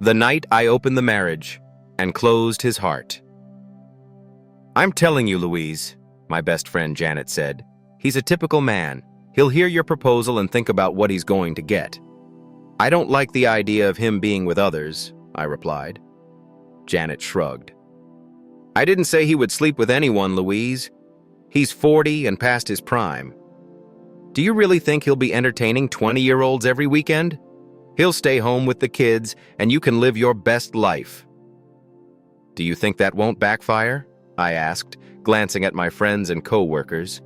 The night I opened the marriage and closed his heart. "I'm telling you, Louise," my best friend Janet said. "He's a typical man. He'll hear your proposal and think about what he's going to get." "I don't like the idea of him being with others," I replied. Janet shrugged. "I didn't say he would sleep with anyone, Louise. He's 40 and past his prime. Do you really think he'll be entertaining 20-year-olds every weekend? He'll stay home with the kids, and you can live your best life." "Do you think that won't backfire?" I asked, glancing at my friends and co-workers.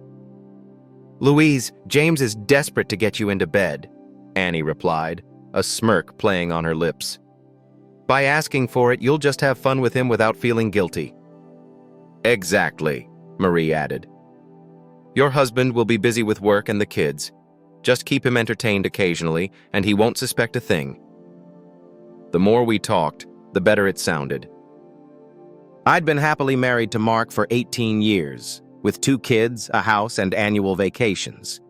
"Louise, James is desperate to get you into bed," Annie replied, a smirk playing on her lips. "By asking for it, you'll just have fun with him without feeling guilty." "Exactly," Marie added. "Your husband will be busy with work and the kids. Just keep him entertained occasionally, and he won't suspect a thing." The more we talked, the better it sounded. I'd been happily married to Mark for 18 years, with 2 kids, a house, and annual vacations.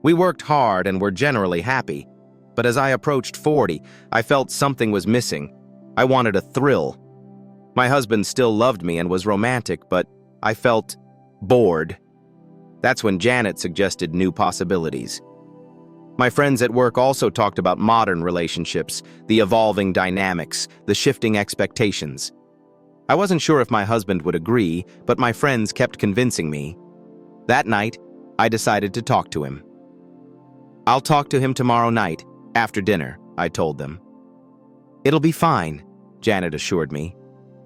We worked hard and were generally happy, but as I approached 40, I felt something was missing. I wanted a thrill. My husband still loved me and was romantic, but I felt bored. That's when Janet suggested new possibilities. My friends at work also talked about modern relationships, the evolving dynamics, the shifting expectations. I wasn't sure if my husband would agree, but my friends kept convincing me. That night, I decided to talk to him. "I'll talk to him tomorrow night, after dinner," I told them. "It'll be fine," Janet assured me.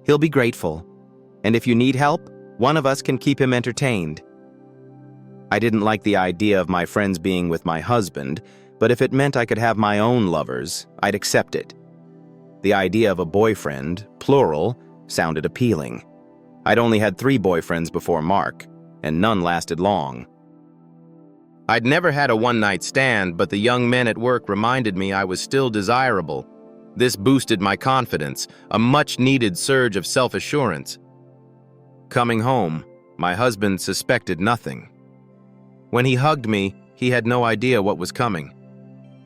"He'll be grateful. And if you need help, one of us can keep him entertained." I didn't like the idea of my friends being with my husband, but if it meant I could have my own lovers, I'd accept it. The idea of a boyfriend, plural, sounded appealing. I'd only had 3 boyfriends before Mark, and none lasted long. I'd never had a one-night stand, but the young men at work reminded me I was still desirable. This boosted my confidence, a much-needed surge of self-assurance. Coming home, my husband suspected nothing. When he hugged me, he had no idea what was coming.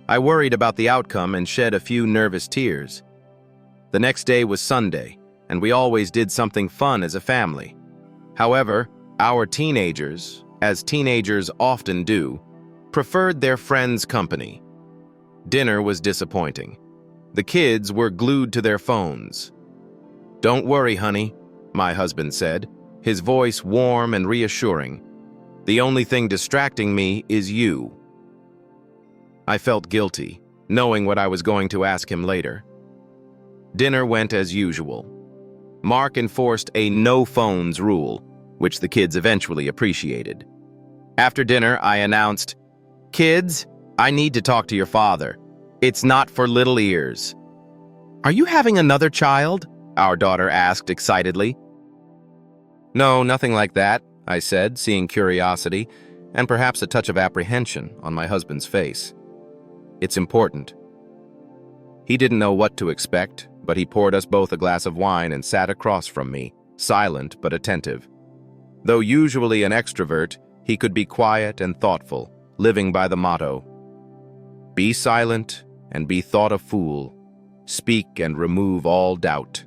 I worried about the outcome and shed a few nervous tears. The next day was Sunday, and we always did something fun as a family. However, our teenagers, as teenagers often do, preferred their friends' company. Dinner was disappointing. The kids were glued to their phones. "Don't worry, honey," my husband said, his voice warm and reassuring. "The only thing distracting me is you." I felt guilty, knowing what I was going to ask him later. Dinner went as usual. Mark enforced a no-phones rule, which the kids eventually appreciated. After dinner, I announced, "Kids, I need to talk to your father. It's not for little ears." "Are you having another child?" our daughter asked excitedly. "No, nothing like that," I said, seeing curiosity and perhaps a touch of apprehension on my husband's face. "It's important." He didn't know what to expect, but he poured us both a glass of wine and sat across from me, silent but attentive. Though usually an extrovert, he could be quiet and thoughtful, living by the motto, "Be silent and be thought a fool. Speak and remove all doubt."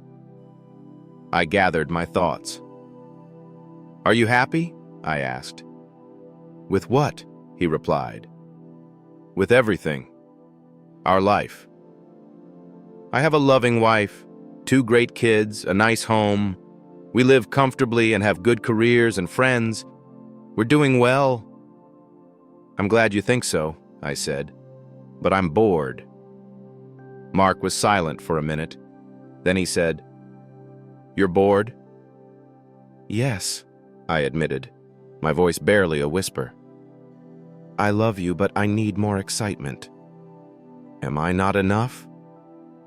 I gathered my thoughts. "Are you happy?" I asked. "With what?" he replied. "With everything. Our life. I have a loving wife, 2 great kids, a nice home. We live comfortably and have good careers and friends. We're doing well." "I'm glad you think so," I said, "but I'm bored." Mark was silent for a minute. Then he said, "You're bored?" "Yes," I admitted, my voice barely a whisper. "I love you, but I need more excitement." "Am I not enough?"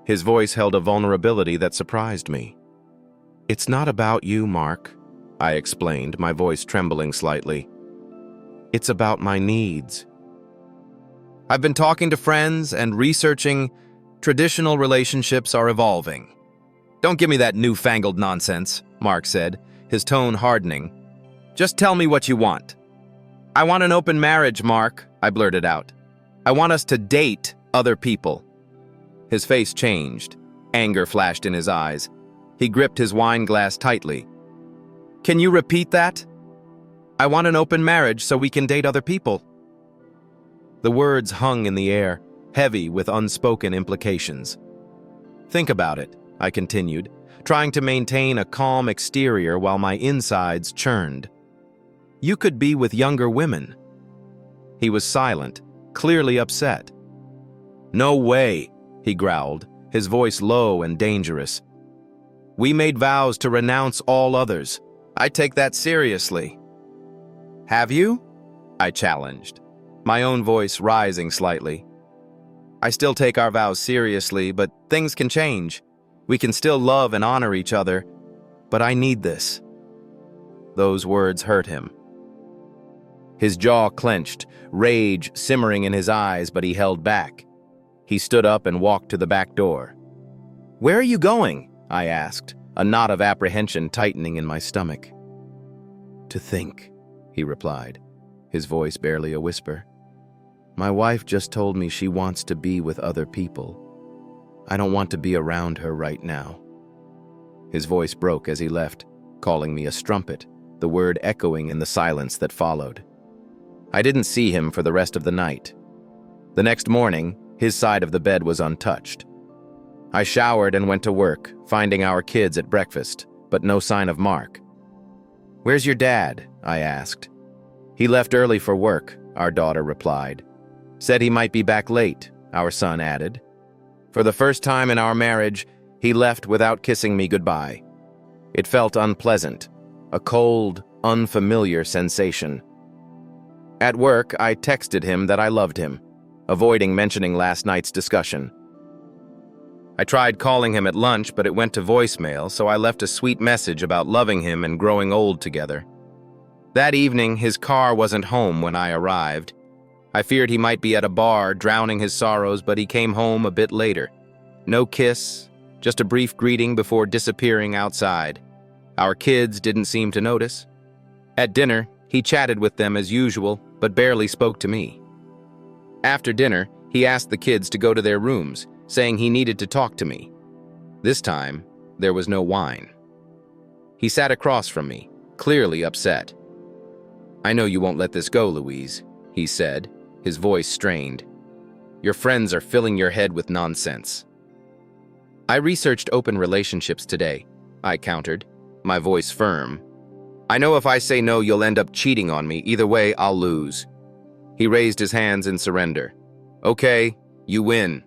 His voice held a vulnerability that surprised me. "It's not about you, Mark," I explained, my voice trembling slightly. "It's about my needs." "I've been talking to friends and researching. Traditional relationships are evolving." "Don't give me that newfangled nonsense," Mark said, his tone hardening. "Just tell me what you want." "I want an open marriage, Mark," I blurted out. "I want us to date other people." His face changed. Anger flashed in his eyes. He gripped his wine glass tightly. "Can you repeat that? I want an open marriage so we can date other people." The words hung in the air, heavy with unspoken implications. "Think about it," I continued, trying to maintain a calm exterior while my insides churned. "You could be with younger women." He was silent, clearly upset. "No way," he growled, his voice low and dangerous. "We made vows to renounce all others. I take that seriously." "Have you?" I challenged, my own voice rising slightly. "I still take our vows seriously, but things can change. We can still love and honor each other, but I need this." Those words hurt him. His jaw clenched, rage simmering in his eyes, but he held back. He stood up and walked to the back door. "Where are you going?" I asked, a knot of apprehension tightening in my stomach. "To think," he replied, his voice barely a whisper. "My wife just told me she wants to be with other people. I don't want to be around her right now." His voice broke as he left, calling me a strumpet, the word echoing in the silence that followed. I didn't see him for the rest of the night. The next morning, his side of the bed was untouched. I showered and went to work, finding our kids at breakfast, but no sign of Mark. "Where's your dad?" I asked. "He left early for work," our daughter replied. "Said he might be back late," our son added. For the first time in our marriage, he left without kissing me goodbye. It felt unpleasant, a cold, unfamiliar sensation. At work, I texted him that I loved him, avoiding mentioning last night's discussion. I tried calling him at lunch, but it went to voicemail, so I left a sweet message about loving him and growing old together. That evening, his car wasn't home when I arrived. I feared he might be at a bar, drowning his sorrows, but he came home a bit later. No kiss, just a brief greeting before disappearing outside. Our kids didn't seem to notice. At dinner, he chatted with them as usual, but barely spoke to me. After dinner, he asked the kids to go to their rooms, saying he needed to talk to me. This time, there was no wine. He sat across from me, clearly upset. "I know you won't let this go, Louise," he said, his voice strained. "Your friends are filling your head with nonsense." "I researched open relationships today," I countered, my voice firm. "I know if I say no, you'll end up cheating on me. Either way, I'll lose." He raised his hands in surrender. "Okay, you win.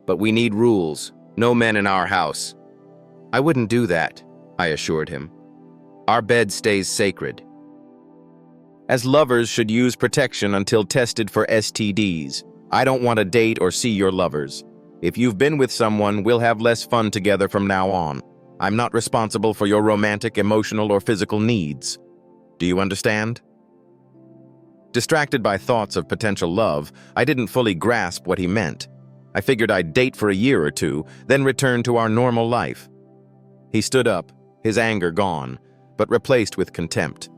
But we need rules. No men in our house." "I wouldn't do that," I assured him. "Our bed stays sacred." As lovers should use protection until tested for STDs. I don't want to date or see your lovers. If you've been with someone, we'll have less fun together from now on. I'm not responsible for your romantic, emotional, or physical needs. Do you understand? Distracted by thoughts of potential love, I didn't fully grasp what he meant. I figured I'd date for a year or two, then return to our normal life. He stood up, his anger gone, but replaced with contempt.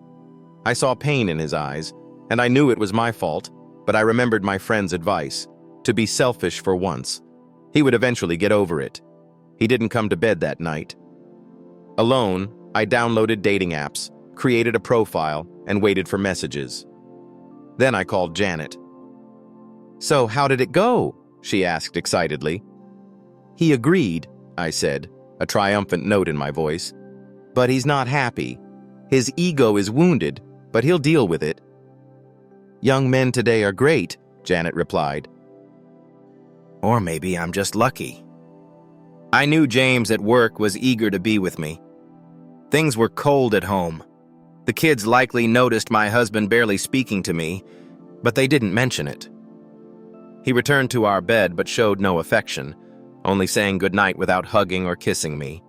I saw pain in his eyes, and I knew it was my fault, but I remembered my friend's advice, to be selfish for once. He would eventually get over it. He didn't come to bed that night. Alone, I downloaded dating apps, created a profile, and waited for messages. Then I called Janet. "So, how did it go?" she asked excitedly. "He agreed," I said, a triumphant note in my voice. "But he's not happy. His ego is wounded, but he'll deal with it." "Young men today are great," Janet replied. "Or maybe I'm just lucky." I knew James at work was eager to be with me. Things were cold at home. The kids likely noticed my husband barely speaking to me, but they didn't mention it. He returned to our bed but showed no affection, only saying goodnight without hugging or kissing me.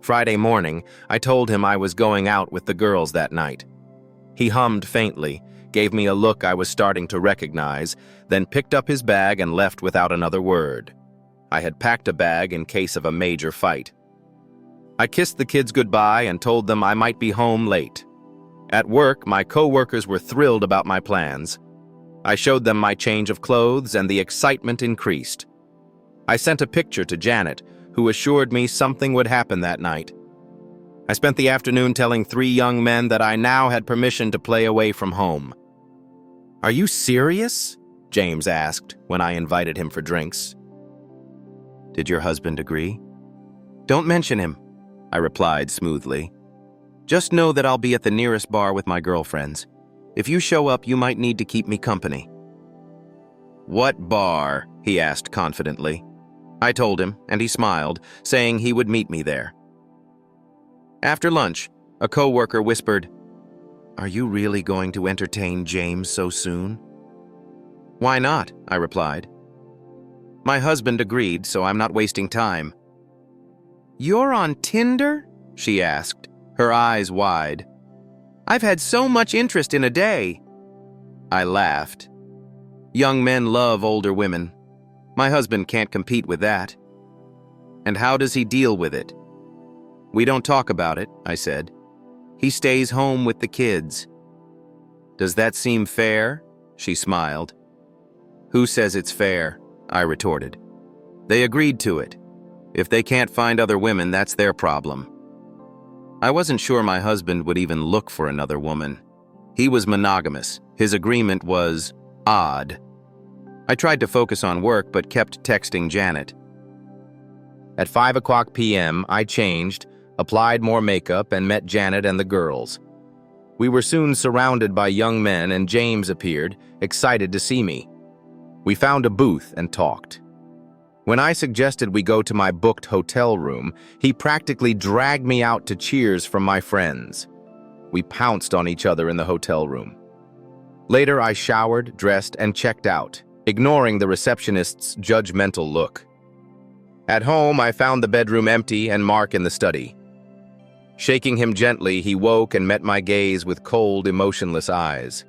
Friday morning, I told him I was going out with the girls that night. He hummed faintly, gave me a look I was starting to recognize, then picked up his bag and left without another word. I had packed a bag in case of a major fight. I kissed the kids goodbye and told them I might be home late. At work, my co-workers were thrilled about my plans. I showed them my change of clothes and the excitement increased. I sent a picture to Janet, who assured me something would happen that night. I spent the afternoon telling 3 young men that I now had permission to play away from home. "Are you serious?" James asked when I invited him for drinks. "Did your husband agree?" "Don't mention him," I replied smoothly. "Just know that I'll be at the nearest bar with my girlfriends. If you show up, you might need to keep me company." "What bar?" he asked confidently. I told him, and he smiled, saying he would meet me there. After lunch, a coworker whispered, "Are you really going to entertain James so soon?" "Why not?" I replied. "My husband agreed, so I'm not wasting time." "You're on Tinder?" she asked, her eyes wide. "I've had so much interest in a day." I laughed. Young men love older women. My husband can't compete with that. "And how does he deal with it?" "We don't talk about it," I said. "He stays home with the kids." "Does that seem fair?" She smiled. "Who says it's fair?" I retorted. "They agreed to it. If they can't find other women, that's their problem." I wasn't sure my husband would even look for another woman. He was monogamous. His agreement was odd. I tried to focus on work, but kept texting Janet. At 5 p.m., I changed, applied more makeup, and met Janet and the girls. We were soon surrounded by young men, and James appeared, excited to see me. We found a booth and talked. When I suggested we go to my booked hotel room, he practically dragged me out to cheers from my friends. We pounced on each other in the hotel room. Later, I showered, dressed, and checked out, ignoring the receptionist's judgmental look. At home, I found the bedroom empty and Mark in the study. Shaking him gently, he woke and met my gaze with cold, emotionless eyes.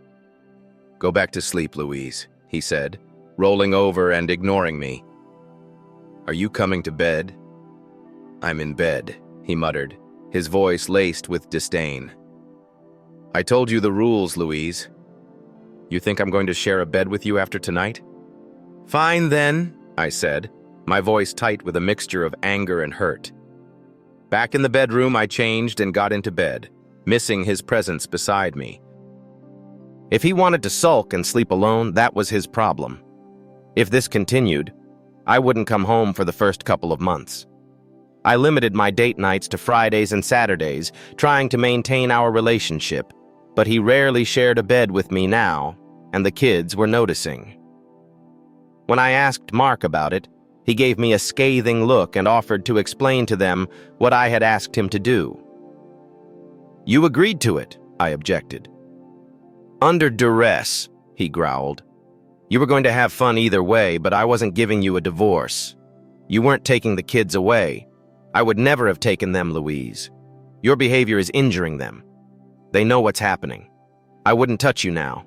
"Go back to sleep, Louise," he said, rolling over and ignoring me. "Are you coming to bed?" "I'm in bed," he muttered, his voice laced with disdain. "I told you the rules, Louise. You think I'm going to share a bed with you after tonight?" "Fine then," I said, my voice tight with a mixture of anger and hurt. Back in the bedroom, I changed and got into bed, missing his presence beside me. If he wanted to sulk and sleep alone, that was his problem. If this continued, I wouldn't come home for the first couple of months. I limited my date nights to Fridays and Saturdays, trying to maintain our relationship, but he rarely shared a bed with me now, and the kids were noticing. When I asked Mark about it, he gave me a scathing look and offered to explain to them what I had asked him to do. "You agreed to it," I objected. "Under duress," he growled. "You were going to have fun either way, but I wasn't giving you a divorce. You weren't taking the kids away. I would never have taken them, Louise. Your behavior is injuring them. They know what's happening. I wouldn't touch you now.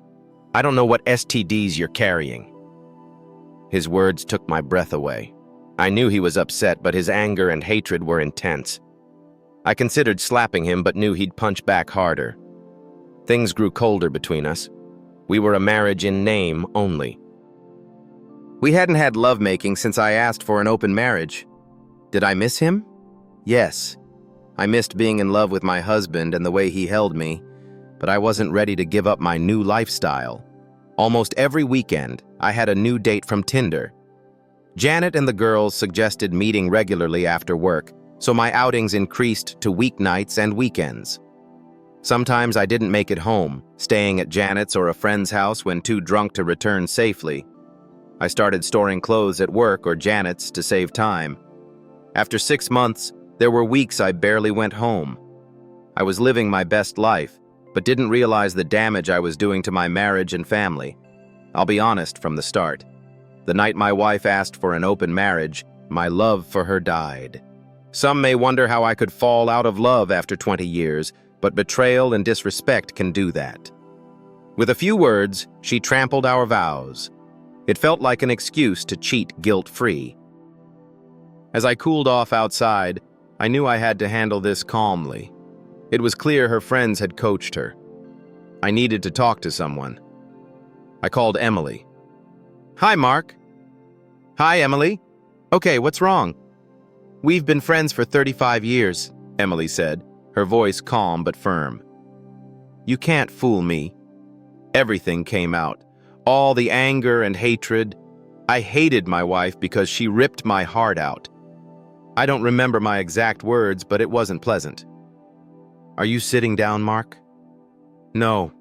I don't know what STDs you're carrying." His words took my breath away. I knew he was upset, but his anger and hatred were intense. I considered slapping him, but knew he'd punch back harder. Things grew colder between us. We were a marriage in name only. We hadn't had lovemaking since I asked for an open marriage. Did I miss him? Yes. I missed being in love with my husband and the way he held me, but I wasn't ready to give up my new lifestyle. Almost every weekend, I had a new date from Tinder. Janet and the girls suggested meeting regularly after work, so my outings increased to weeknights and weekends. Sometimes I didn't make it home, staying at Janet's or a friend's house when too drunk to return safely. I started storing clothes at work or Janet's to save time. After 6 months, there were weeks I barely went home. I was living my best life, but didn't realize the damage I was doing to my marriage and family. I'll be honest from the start. The night my wife asked for an open marriage, my love for her died. Some may wonder how I could fall out of love after 20 years, but betrayal and disrespect can do that. With a few words, she trampled our vows. It felt like an excuse to cheat guilt-free. As I cooled off outside, I knew I had to handle this calmly. It was clear her friends had coached her. I needed to talk to someone. I called Emily. "Hi, Mark." "Hi, Emily. Okay, what's wrong?" We've been friends for 35 years, Emily said, her voice calm but firm. You can't fool me. Everything came out. All the anger and hatred. I hated my wife because she ripped my heart out. I don't remember my exact words, but it wasn't pleasant. Are you sitting down, Mark? No.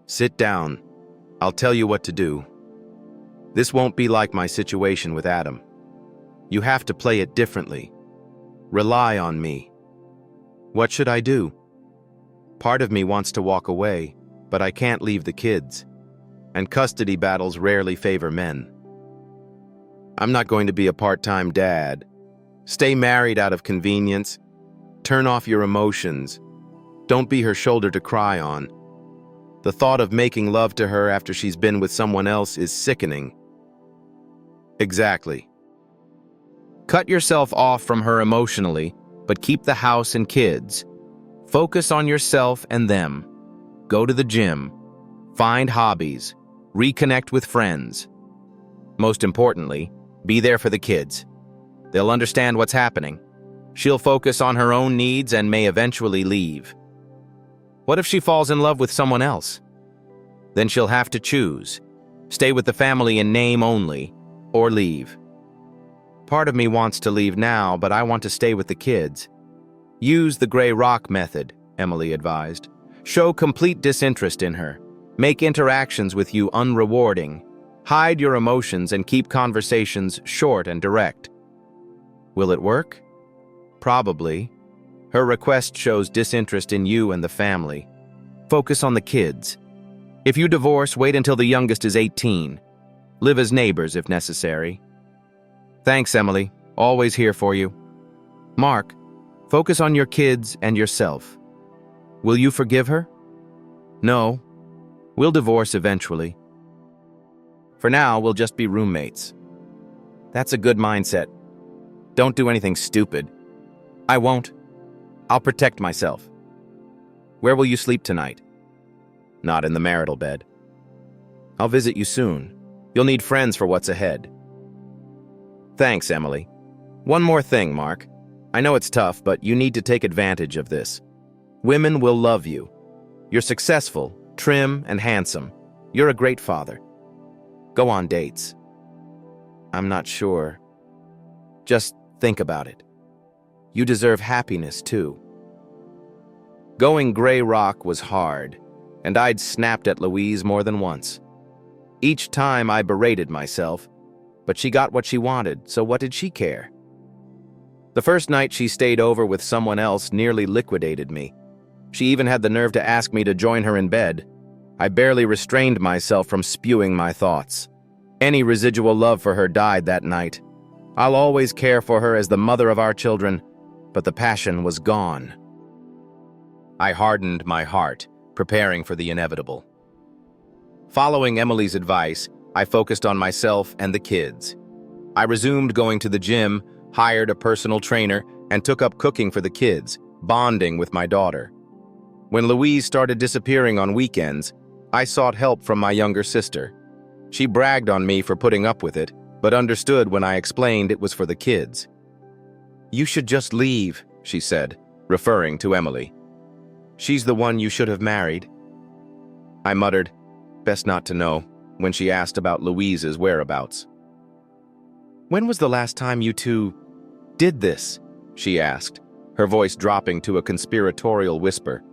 Sit down. I'll tell you what to do. This won't be like my situation with Adam. You have to play it differently. Rely on me. What should I do? Part of me wants to walk away, but I can't leave the kids. And custody battles rarely favor men. I'm not going to be a part-time dad. Stay married out of convenience. Turn off your emotions. Don't be her shoulder to cry on. The thought of making love to her after she's been with someone else is sickening. Exactly. Cut yourself off from her emotionally, but keep the house and kids. Focus on yourself and them. Go to the gym. Find hobbies. Reconnect with friends. Most importantly, be there for the kids. They'll understand what's happening. She'll focus on her own needs and may eventually leave. What if she falls in love with someone else? Then she'll have to choose. Stay with the family in name only, or leave. Part of me wants to leave now, but I want to stay with the kids. Use the gray rock method, Emily advised. Show complete disinterest in her. Make interactions with you unrewarding. Hide your emotions and keep conversations short and direct. Will it work? Probably. Her request shows disinterest in you and the family. Focus on the kids. If you divorce, wait until the youngest is 18. Live as neighbors if necessary. Thanks, Emily. Always here for you. Mark, focus on your kids and yourself. Will you forgive her? No. We'll divorce eventually. For now, we'll just be roommates. That's a good mindset. Don't do anything stupid. I won't. I'll protect myself. Where will you sleep tonight? Not in the marital bed. I'll visit you soon. You'll need friends for what's ahead. Thanks, Emily. One more thing, Mark. I know it's tough, but you need to take advantage of this. Women will love you. You're successful, trim, and handsome. You're a great father. Go on dates. I'm not sure. Just think about it. You deserve happiness, too. Going gray rock was hard, and I'd snapped at Louise more than once. Each time I berated myself, but she got what she wanted, so what did she care? The first night she stayed over with someone else nearly liquidated me. She even had the nerve to ask me to join her in bed. I barely restrained myself from spewing my thoughts. Any residual love for her died that night. I'll always care for her as the mother of our children, but the passion was gone. I hardened my heart, preparing for the inevitable. Following Emily's advice, I focused on myself and the kids. I resumed going to the gym, hired a personal trainer, and took up cooking for the kids, bonding with my daughter. When Louise started disappearing on weekends, I sought help from my younger sister. She bragged on me for putting up with it, but understood when I explained it was for the kids. You should just leave, she said, referring to Emily. She's the one you should have married. I muttered, best not to know, when she asked about Louise's whereabouts. When was the last time you two did this? She asked, her voice dropping to a conspiratorial whisper.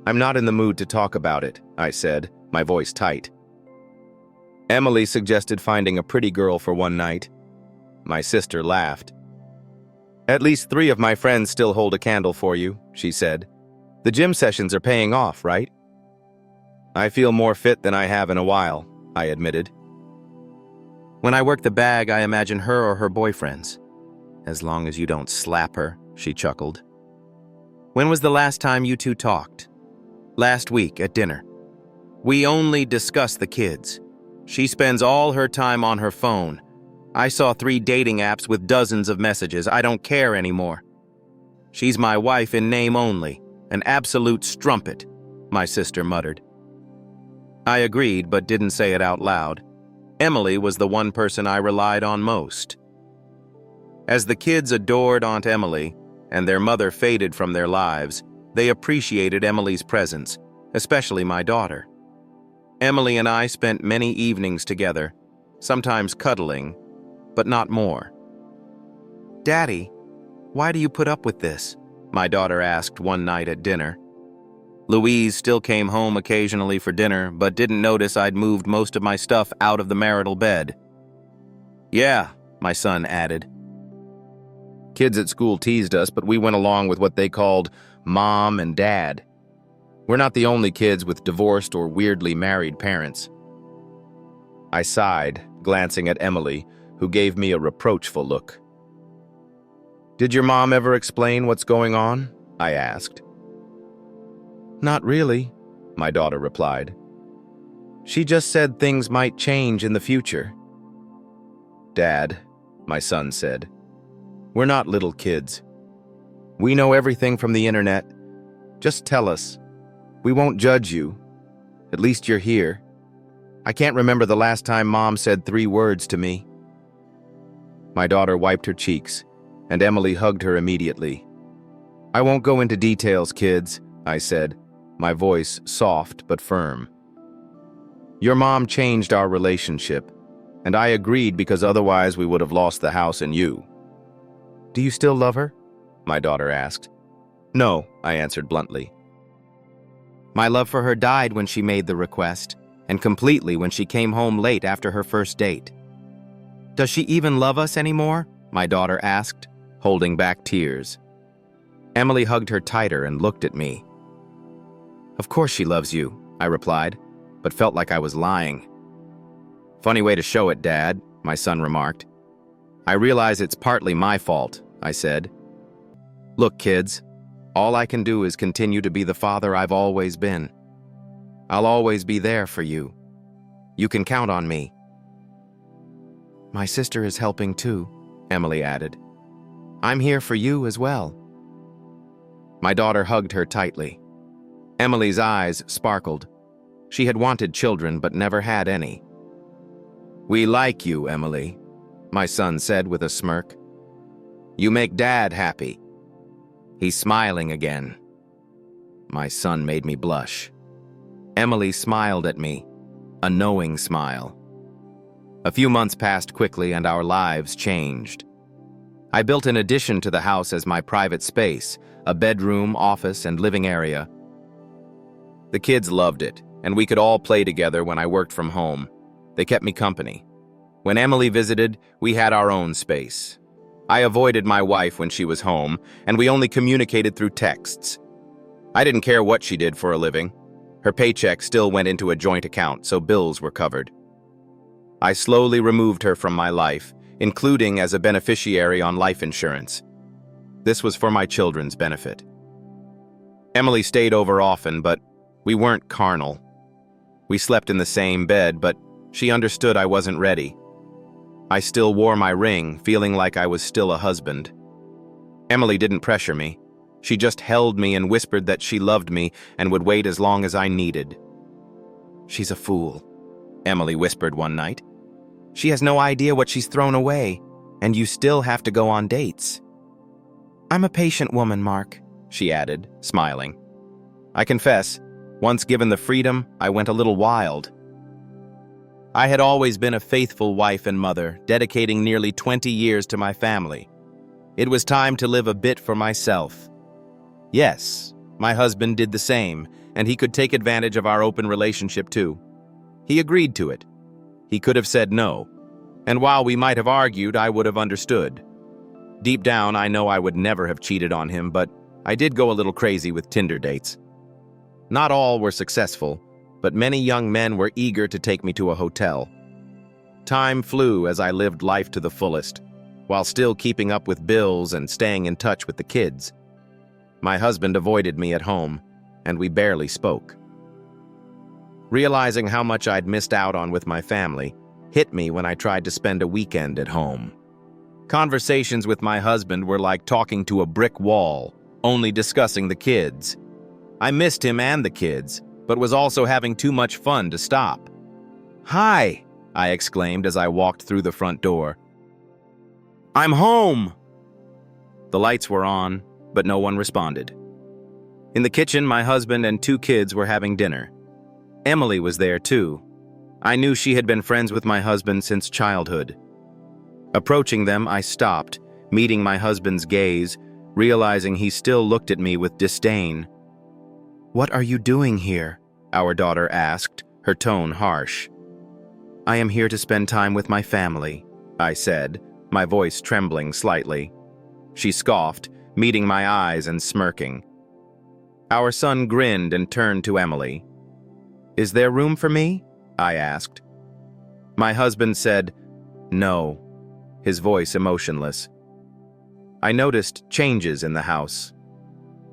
I'm not in the mood to talk about it, I said, my voice tight. Emily suggested finding a pretty girl for one night. My sister laughed. At least 3 of my friends still hold a candle for you, she said. The gym sessions are paying off, right? I feel more fit than I have in a while, I admitted. When I work the bag, I imagine her or her boyfriends. As long as you don't slap her, she chuckled. When was the last time you two talked? Last week at dinner. We only discuss the kids. She spends all her time on her phone. I saw 3 dating apps with dozens of messages. I don't care anymore. She's my wife in name only, an absolute strumpet, my sister muttered. I agreed, but didn't say it out loud. Emily was the one person I relied on most. As the kids adored Aunt Emily and their mother faded from their lives, they appreciated Emily's presence, especially my daughter. Emily and I spent many evenings together, sometimes cuddling, but not more. "Daddy, why do you put up with this?" my daughter asked one night at dinner. Louise still came home occasionally for dinner, but didn't notice I'd moved most of my stuff out of the marital bed. "Yeah," my son added. Kids at school teased us, but we went along with what they called Mom and Dad. We're not the only kids with divorced or weirdly married parents. I sighed, glancing at Emily, who gave me a reproachful look. "Did your mom ever explain what's going on?" I asked. "Not really," my daughter replied. "She just said things might change in the future." "Dad," my son said, "we're not little kids. We know everything from the internet. Just tell us. We won't judge you. At least you're here. I can't remember the last time Mom said 3 words to me." My daughter wiped her cheeks, and Emily hugged her immediately. "I won't go into details, kids," I said, my voice soft but firm. "Your mom changed our relationship, and I agreed because otherwise we would have lost the house and you." "Do you still love her?" my daughter asked. "No," I answered bluntly. "My love for her died when she made the request, and completely when she came home late after her first date." "Does she even love us anymore?" my daughter asked, holding back tears. Emily hugged her tighter and looked at me. "Of course she loves you," I replied, but felt like I was lying. "Funny way to show it, Dad," my son remarked. "I realize it's partly my fault," I said. "Look, kids, all I can do is continue to be the father I've always been. I'll always be there for you. You can count on me." "My sister is helping too," Emily added. "I'm here for you as well." My daughter hugged her tightly. Emily's eyes sparkled. She had wanted children but never had any. "We like you, Emily," my son said with a smirk. "You make Dad happy." He's smiling again. My son made me blush. Emily smiled at me, a knowing smile. A few months passed quickly and our lives changed. I built an addition to the house as my private space, a bedroom, office, and living area. The kids loved it, and we could all play together when I worked from home. They kept me company. When Emily visited, we had our own space. I avoided my wife when she was home, and we only communicated through texts. I didn't care what she did for a living. Her paycheck still went into a joint account, so bills were covered. I slowly removed her from my life, including as a beneficiary on life insurance. This was for my children's benefit. Emily stayed over often, but we weren't carnal. We slept in the same bed, but she understood I wasn't ready. I still wore my ring, feeling like I was still a husband. Emily didn't pressure me. She just held me and whispered that she loved me and would wait as long as I needed. "She's a fool," Emily whispered one night. "She has no idea what she's thrown away, and you still have to go on dates." "I'm a patient woman, Mark," she added, smiling. I confess, once given the freedom, I went a little wild. I had always been a faithful wife and mother, dedicating nearly 20 years to my family. It was time to live a bit for myself. Yes, my husband did the same, and he could take advantage of our open relationship too. He agreed to it. He could have said no, and while we might have argued, I would have understood. Deep down, I know I would never have cheated on him, but I did go a little crazy with Tinder dates. Not all were successful, but many young men were eager to take me to a hotel. Time flew as I lived life to the fullest, while still keeping up with bills and staying in touch with the kids. My husband avoided me at home, and we barely spoke. Realizing how much I'd missed out on with my family hit me when I tried to spend a weekend at home. Conversations with my husband were like talking to a brick wall, only discussing the kids. I missed him and the kids, but was also having too much fun to stop. "Hi," I exclaimed as I walked through the front door. "I'm home," The lights were on, but no one responded. In the kitchen, my husband and 2 kids were having dinner. Emily was there too. I knew she had been friends with my husband since childhood. Approaching them, I stopped, meeting my husband's gaze, realizing he still looked at me with disdain. "What are you doing here?" our daughter asked, her tone harsh. "I am here to spend time with my family," I said, my voice trembling slightly. She scoffed, meeting my eyes and smirking. Our son grinned and turned to Emily. "Is there room for me?" I asked. My husband said, "No," his voice emotionless. I noticed changes in the house.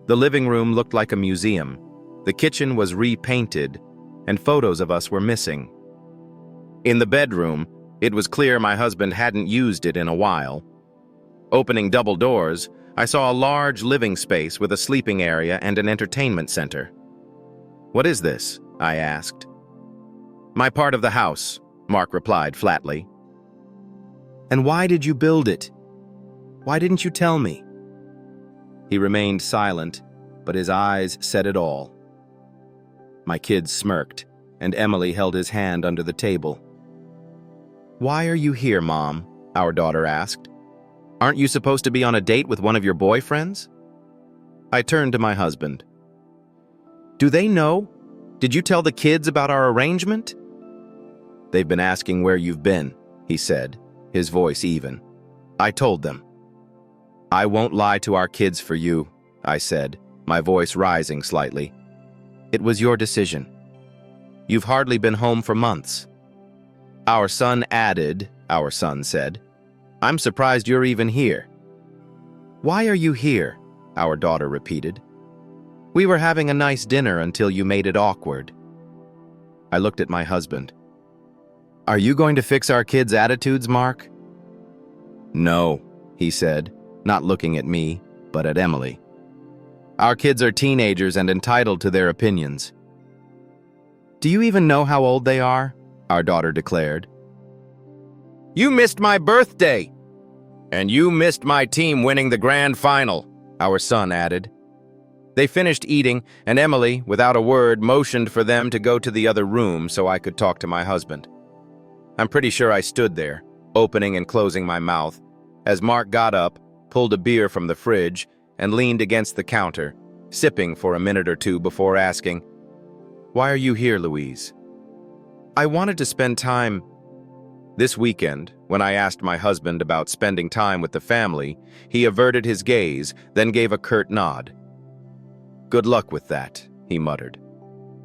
The living room looked like a museum. The kitchen was repainted, and photos of us were missing. In the bedroom, it was clear my husband hadn't used it in a while. Opening double doors, I saw a large living space with a sleeping area and an entertainment center. "What is this?" I asked. "My part of the house," Mark replied flatly. "And why did you build it? Why didn't you tell me?" He remained silent, but his eyes said it all. My kids smirked, and Emily held his hand under the table. "Why are you here, Mom?" our daughter asked. "Aren't you supposed to be on a date with one of your boyfriends?" I turned to my husband. "Do they know? Did you tell the kids about our arrangement?" "They've been asking where you've been," he said, his voice even. "I told them." "I won't lie to our kids for you," I said, my voice rising slightly. "It was your decision. You've hardly been home for months." Our son said, "I'm surprised you're even here." "Why are you here?" our daughter repeated. "We were having a nice dinner until you made it awkward." I looked at my husband. "Are you going to fix our kids' attitudes, Mark?" "No," he said, not looking at me, but at Emily. "Our kids are teenagers and entitled to their opinions." "Do you even know how old they are?" our daughter declared. "You missed my birthday!" "And you missed my team winning the grand final," our son added. They finished eating, and Emily, without a word, motioned for them to go to the other room so I could talk to my husband. I'm pretty sure I stood there, opening and closing my mouth, as Mark got up, pulled a beer from the fridge, and leaned against the counter, sipping for a minute or two before asking, "Why are you here, Louise?" "I wanted to spend time..." This weekend, when I asked my husband about spending time with the family, he averted his gaze, then gave a curt nod. "Good luck with that," he muttered.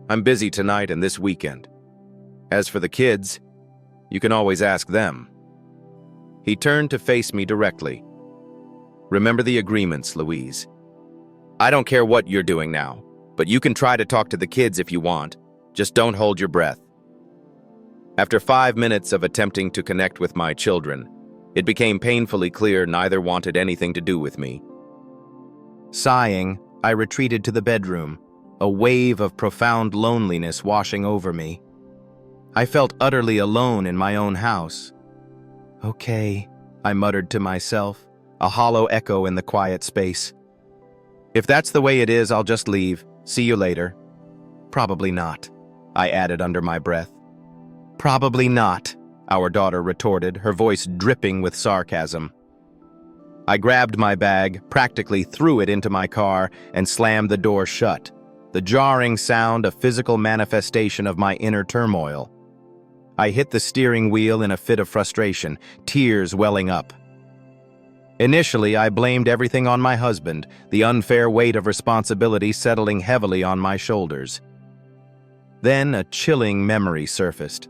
"I'm busy tonight and this weekend. As for the kids, you can always ask them." He turned to face me directly. "Remember the agreements, Louise. I don't care what you're doing now, but you can try to talk to the kids if you want. Just don't hold your breath." After 5 minutes of attempting to connect with my children, it became painfully clear neither wanted anything to do with me. Sighing, I retreated to the bedroom, a wave of profound loneliness washing over me. I felt utterly alone in my own house. "Okay," I muttered to myself, a hollow echo in the quiet space. "If that's the way it is, I'll just leave. See you later." "Probably not," I added under my breath. "Probably not," our daughter retorted, her voice dripping with sarcasm. I grabbed my bag, practically threw it into my car, and slammed the door shut, the jarring sound a physical manifestation of my inner turmoil. I hit the steering wheel in a fit of frustration, tears welling up. Initially, I blamed everything on my husband, the unfair weight of responsibility settling heavily on my shoulders. Then a chilling memory surfaced.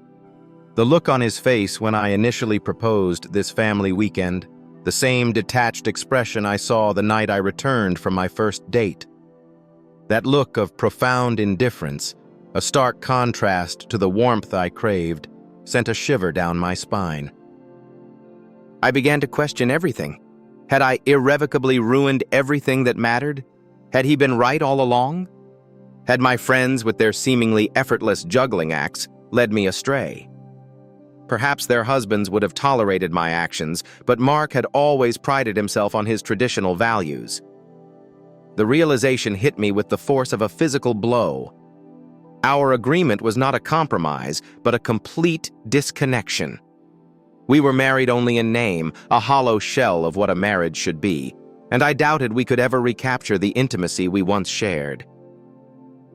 The look on his face when I initially proposed this family weekend, the same detached expression I saw the night I returned from my first date. That look of profound indifference, a stark contrast to the warmth I craved, sent a shiver down my spine. I began to question everything. Had I irrevocably ruined everything that mattered? Had he been right all along? Had my friends, with their seemingly effortless juggling acts, led me astray? Perhaps their husbands would have tolerated my actions, but Mark had always prided himself on his traditional values. The realization hit me with the force of a physical blow. Our agreement was not a compromise, but a complete disconnection. We were married only in name, a hollow shell of what a marriage should be, and I doubted we could ever recapture the intimacy we once shared.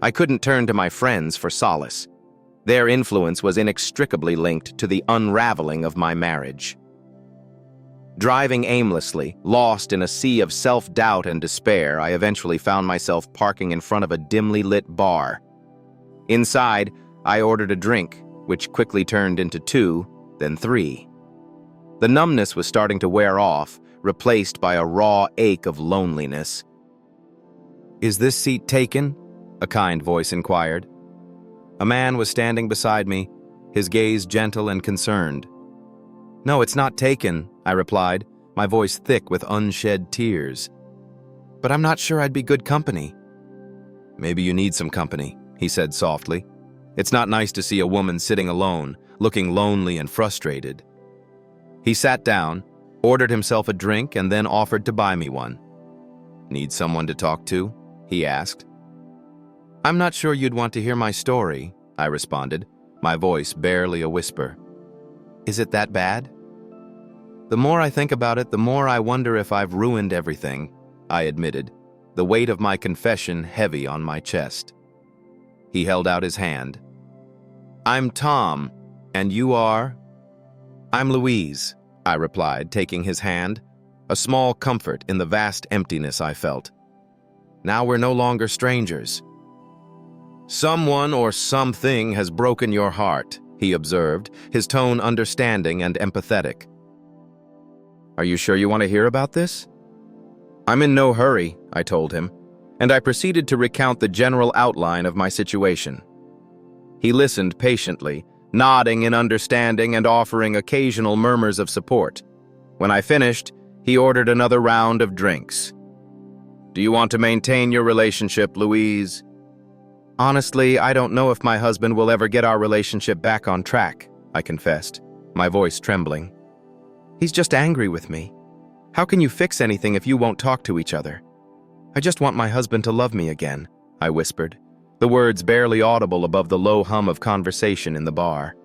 I couldn't turn to my friends for solace. Their influence was inextricably linked to the unraveling of my marriage. Driving aimlessly, lost in a sea of self-doubt and despair, I eventually found myself parking in front of a dimly lit bar. Inside, I ordered a drink, which quickly turned into 2, then 3. The numbness was starting to wear off, replaced by a raw ache of loneliness. "Is this seat taken?" a kind voice inquired. A man was standing beside me, his gaze gentle and concerned. "No, it's not taken," I replied, my voice thick with unshed tears. "But I'm not sure I'd be good company." "Maybe you need some company," he said softly. "It's not nice to see a woman sitting alone, looking lonely and frustrated." He sat down, ordered himself a drink, and then offered to buy me one. "Need someone to talk to?" he asked. "I'm not sure you'd want to hear my story," I responded, my voice barely a whisper. "Is it that bad?" "The more I think about it, the more I wonder if I've ruined everything," I admitted, the weight of my confession heavy on my chest. He held out his hand. "I'm Tom, and you are?" "I'm Louise," I replied, taking his hand, a small comfort in the vast emptiness I felt. "Now we're no longer strangers." "Someone or something has broken your heart," he observed, his tone understanding and empathetic. "Are you sure you want to hear about this?" "I'm in no hurry," I told him, and I proceeded to recount the general outline of my situation. He listened patiently, nodding in understanding and offering occasional murmurs of support. When I finished, he ordered another round of drinks. "Do you want to maintain your relationship, Louise?" "Honestly, I don't know if my husband will ever get our relationship back on track," I confessed, my voice trembling. "He's just angry with me. How can you fix anything if you won't talk to each other? I just want my husband to love me again," I whispered, the words barely audible above the low hum of conversation in the bar.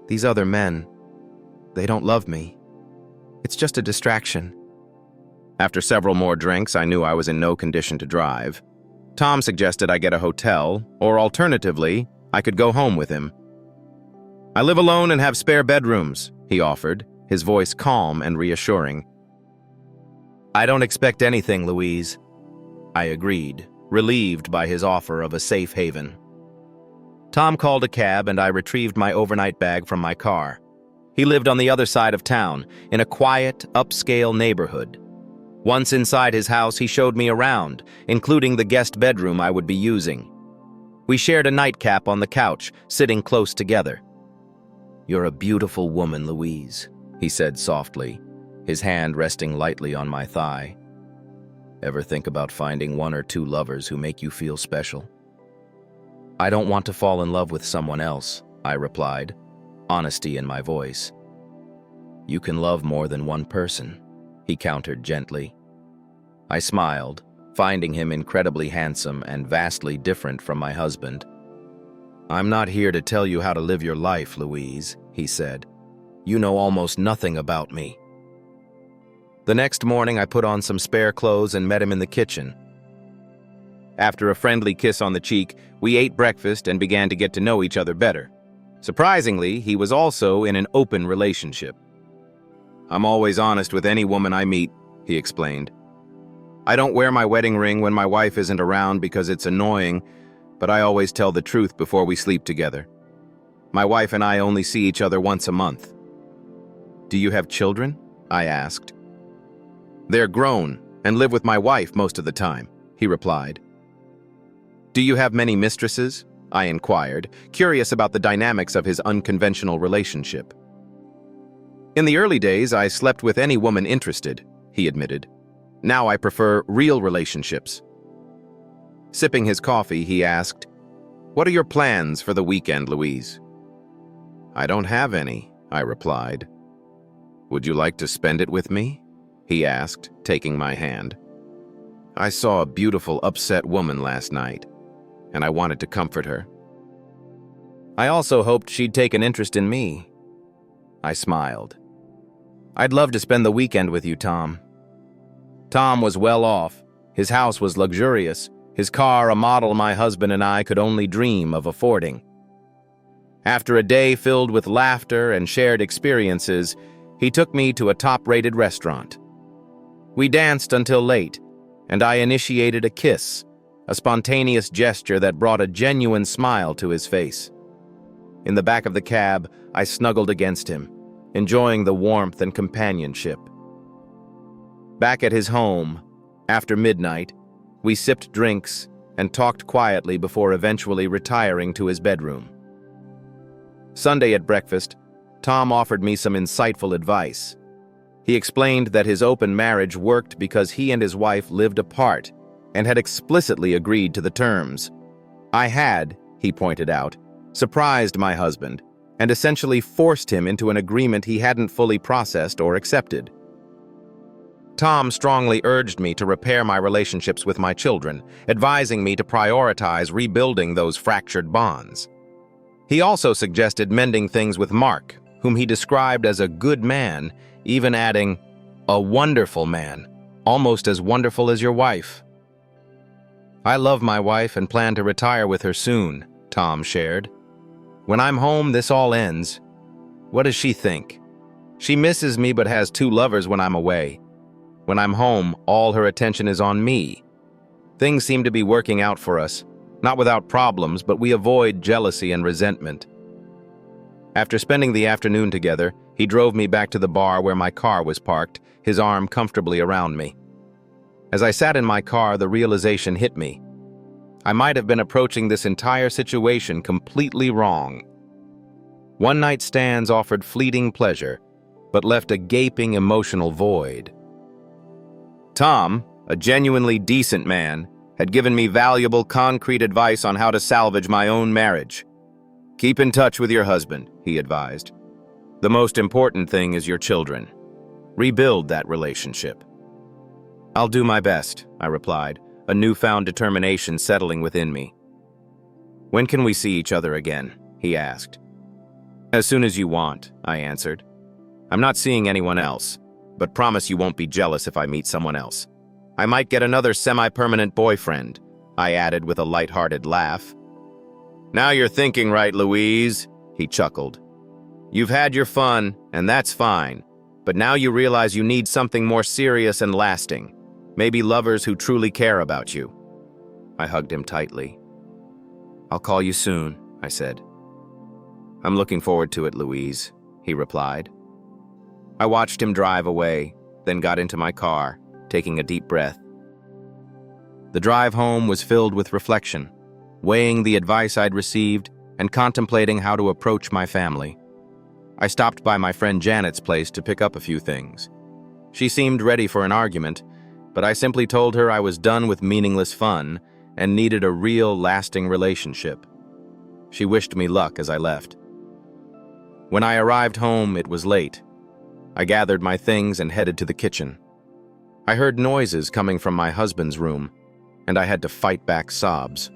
"These other men, they don't love me. It's just a distraction." After several more drinks, I knew I was in no condition to drive. Tom suggested I get a hotel, or alternatively, I could go home with him. "I live alone and have spare bedrooms," he offered, his voice calm and reassuring. "I don't expect anything, Louise," I agreed, relieved by his offer of a safe haven. Tom called a cab and I retrieved my overnight bag from my car. He lived on the other side of town, in a quiet, upscale neighborhood. Once inside his house, he showed me around, including the guest bedroom I would be using. We shared a nightcap on the couch, sitting close together. "You're a beautiful woman, Louise," he said softly, his hand resting lightly on my thigh. "Ever think about finding 1 or 2 lovers who make you feel special?" "I don't want to fall in love with someone else," I replied, honesty in my voice. "You can love more than one person," he countered gently. I smiled, finding him incredibly handsome and vastly different from my husband. "I'm not here to tell you how to live your life, Louise," he said. "You know almost nothing about me." The next morning, I put on some spare clothes and met him in the kitchen. After a friendly kiss on the cheek, we ate breakfast and began to get to know each other better. Surprisingly, he was also in an open relationship. "I'm always honest with any woman I meet," he explained. "I don't wear my wedding ring when my wife isn't around because it's annoying, but I always tell the truth before we sleep together. My wife and I only see each other once a month." "Do you have children?" I asked. "They're grown and live with my wife most of the time," he replied. "Do you have many mistresses?" I inquired, curious about the dynamics of his unconventional relationship. "In the early days, I slept with any woman interested," he admitted. "Now I prefer real relationships." Sipping his coffee, he asked, "What are your plans for the weekend, Louise?" "I don't have any," I replied. Would you like to spend it with me? He asked, taking my hand. I saw a beautiful, upset woman last night, and I wanted to comfort her. I also hoped she'd take an interest in me. I smiled. I'd love to spend the weekend with you, Tom. Tom was well off. His house was luxurious, his car a model my husband and I could only dream of affording. After a day filled with laughter and shared experiences, he took me to a top-rated restaurant. We danced until late, and I initiated a kiss, a spontaneous gesture that brought a genuine smile to his face. In the back of the cab, I snuggled against him, enjoying the warmth and companionship. Back at his home, after midnight, we sipped drinks and talked quietly before eventually retiring to his bedroom. Sunday at breakfast, Tom offered me some insightful advice. He explained that his open marriage worked because he and his wife lived apart and had explicitly agreed to the terms. I had, he pointed out, surprised my husband and essentially forced him into an agreement he hadn't fully processed or accepted. Tom strongly urged me to repair my relationships with my children, advising me to prioritize rebuilding those fractured bonds. He also suggested mending things with Mark, whom he described as a good man, even adding, a wonderful man, almost as wonderful as your wife. I love my wife and plan to retire with her soon, Tom shared. When I'm home, this all ends. What does she think? She misses me but has two lovers when I'm away. When I'm home, all her attention is on me. Things seem to be working out for us, not without problems, but we avoid jealousy and resentment. After spending the afternoon together, he drove me back to the bar where my car was parked, his arm comfortably around me. As I sat in my car, the realization hit me. I might have been approaching this entire situation completely wrong. One-night stands offered fleeting pleasure, but left a gaping emotional void. Tom, a genuinely decent man, had given me valuable, concrete advice on how to salvage my own marriage. Keep in touch with your husband, he advised. The most important thing is your children. Rebuild that relationship. I'll do my best, I replied, a newfound determination settling within me. When can we see each other again? He asked. As soon as you want, I answered. I'm not seeing anyone else, but promise you won't be jealous if I meet someone else. I might get another semi-permanent boyfriend, I added with a light-hearted laugh. Now you're thinking right, Louise, he chuckled. You've had your fun, and that's fine, but now you realize you need something more serious and lasting. Maybe lovers who truly care about you. I hugged him tightly. I'll call you soon, I said. I'm looking forward to it, Louise, he replied. I watched him drive away, then got into my car, taking a deep breath. The drive home was filled with reflection, weighing the advice I'd received and contemplating how to approach my family. I stopped by my friend Janet's place to pick up a few things. She seemed ready for an argument, but I simply told her I was done with meaningless fun and needed a real, lasting relationship. She wished me luck as I left. When I arrived home, it was late. I gathered my things and headed to the kitchen. I heard noises coming from my husband's room, and I had to fight back sobs.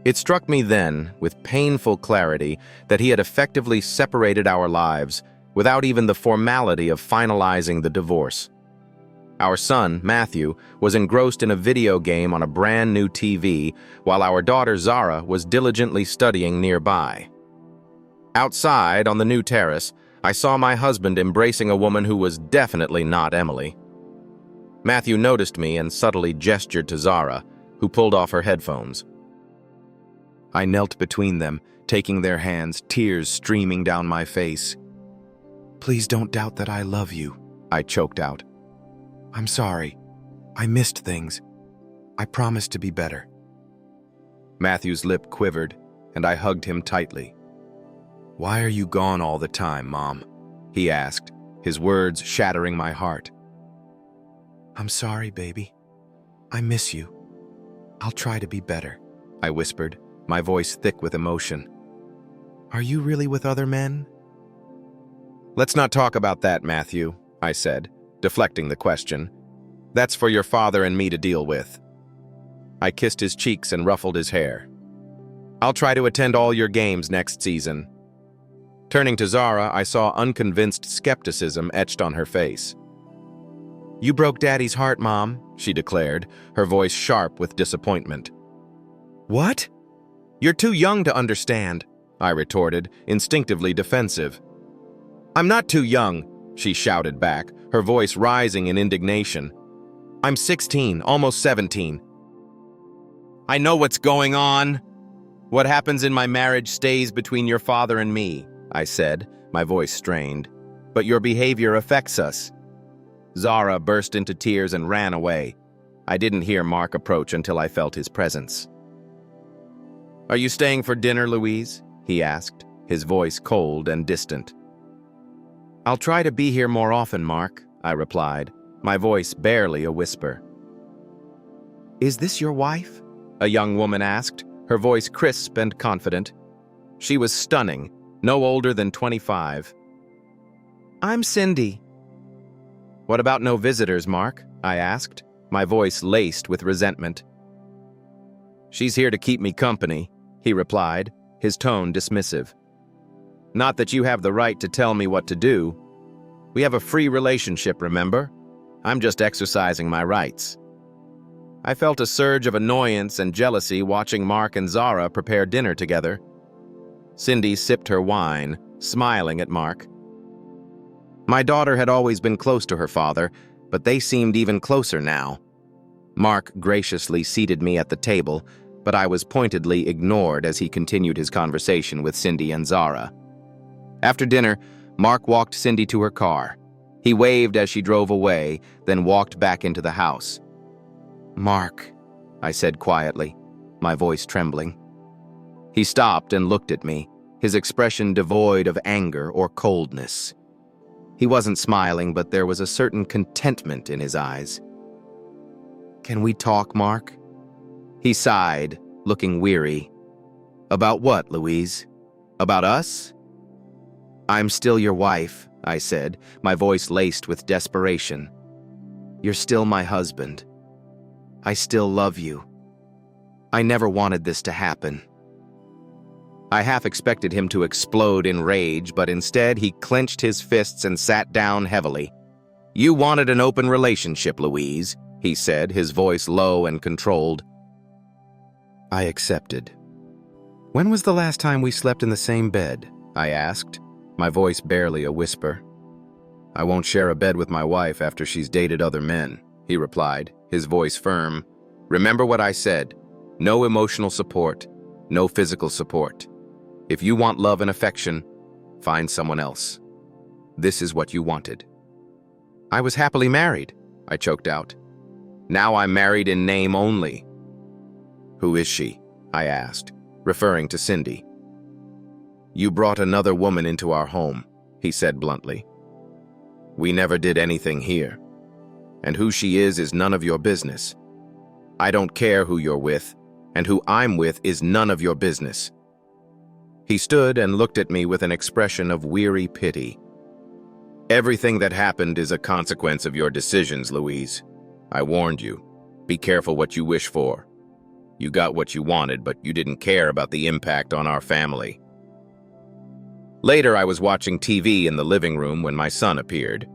It struck me then, with painful clarity, that he had effectively separated our lives without even the formality of finalizing the divorce. Our son, Matthew, was engrossed in a video game on a brand new TV, while our daughter Zara was diligently studying nearby. Outside, on the new terrace, I saw my husband embracing a woman who was definitely not Emily. Matthew noticed me and subtly gestured to Zara, who pulled off her headphones. I knelt between them, taking their hands, tears streaming down my face. Please don't doubt that I love you, I choked out. I'm sorry. I missed things. I promise to be better. Matthew's lip quivered, and I hugged him tightly. Why are you gone all the time, Mom? He asked, his words shattering my heart. I'm sorry, baby. I miss you. I'll try to be better, I whispered, my voice thick with emotion. Are you really with other men? Let's not talk about that, Matthew, I said, deflecting the question. That's for your father and me to deal with. I kissed his cheeks and ruffled his hair. I'll try to attend all your games next season. Turning to Zara, I saw unconvinced skepticism etched on her face. You broke Daddy's heart, Mom, she declared, her voice sharp with disappointment. What? You're too young to understand, I retorted, instinctively defensive. I'm not too young, she shouted back, her voice rising in indignation. I'm 16, almost 17. I know what's going on. What happens in my marriage stays between your father and me, I said, my voice strained. But your behavior affects us. Zara burst into tears and ran away. I didn't hear Mark approach until I felt his presence. Are you staying for dinner, Louise? He asked, his voice cold and distant. I'll try to be here more often, Mark, I replied, my voice barely a whisper. Is this your wife? A young woman asked, her voice crisp and confident. She was stunning, no older than 25. I'm Cindy. What about no visitors, Mark? I asked, my voice laced with resentment. She's here to keep me company, he replied, his tone dismissive. Not that you have the right to tell me what to do. We have a free relationship, remember? I'm just exercising my rights. I felt a surge of annoyance and jealousy watching Mark and Zara prepare dinner together. Cindy sipped her wine, smiling at Mark. My daughter had always been close to her father, but they seemed even closer now. Mark graciously seated me at the table, but I was pointedly ignored as he continued his conversation with Cindy and Zara. After dinner, Mark walked Cindy to her car. He waved as she drove away, then walked back into the house. Mark, I said quietly, my voice trembling. He stopped and looked at me, his expression devoid of anger or coldness. He wasn't smiling, but there was a certain contentment in his eyes. Can we talk, Mark? He sighed, looking weary. About what, Louise? About us? I'm still your wife, I said, my voice laced with desperation. You're still my husband. I still love you. I never wanted this to happen. I half expected him to explode in rage, but instead he clenched his fists and sat down heavily. You wanted an open relationship, Louise, he said, his voice low and controlled. I accepted. When was the last time we slept in the same bed? I asked, my voice barely a whisper. I won't share a bed with my wife after she's dated other men, he replied, his voice firm. Remember what I said. No emotional support, no physical support. If you want love and affection, find someone else. This is what you wanted. I was happily married, I choked out. Now I'm married in name only. Who is she? I asked, referring to Cindy. You brought another woman into our home, he said bluntly. We never did anything here. And who she is none of your business. I don't care who you're with, and who I'm with is none of your business. He stood and looked at me with an expression of weary pity. Everything that happened is a consequence of your decisions, Louise. I warned you. Be careful what you wish for. You got what you wanted, but you didn't care about the impact on our family. Later, I was watching TV in the living room when my son appeared.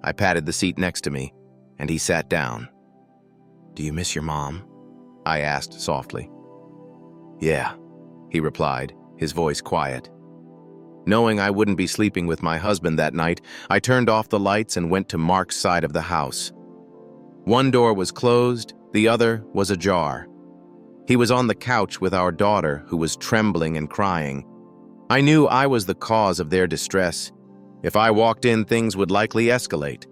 I patted the seat next to me, and he sat down. Do you miss your mom? I asked softly. Yeah, he replied, his voice quiet. Knowing I wouldn't be sleeping with my husband that night, I turned off the lights and went to Mark's side of the house. One door was closed, the other was ajar. He was on the couch with our daughter, who was trembling and crying. I knew I was the cause of their distress. If I walked in, things would likely escalate.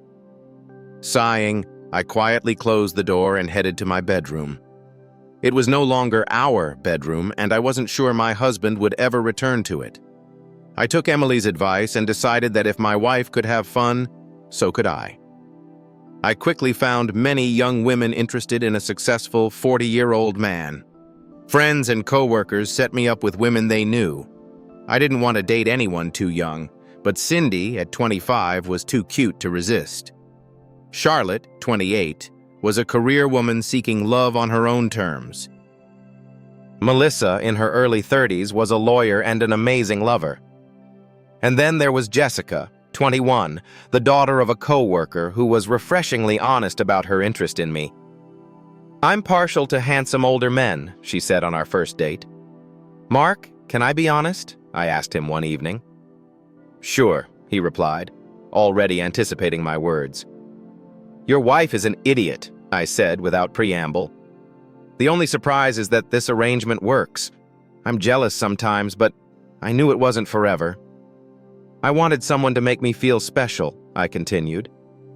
Sighing, I quietly closed the door and headed to my bedroom. It was no longer our bedroom, and I wasn't sure my husband would ever return to it. I took Emily's advice and decided that if my wife could have fun, so could I. I quickly found many young women interested in a successful 40-year-old man. Friends and coworkers set me up with women they knew. I didn't want to date anyone too young, but Cindy, at 25, was too cute to resist. Charlotte, 28, was a career woman seeking love on her own terms. Melissa, in her early 30s, was a lawyer and an amazing lover. And then there was Jessica, 21, the daughter of a co-worker who was refreshingly honest about her interest in me. "I'm partial to handsome older men," she said on our first date. "Mark, can I be honest?" I asked him one evening. "Sure," he replied, already anticipating my words. "Your wife is an idiot," I said without preamble. "The only surprise is that this arrangement works. I'm jealous sometimes, but I knew it wasn't forever. I wanted someone to make me feel special," I continued.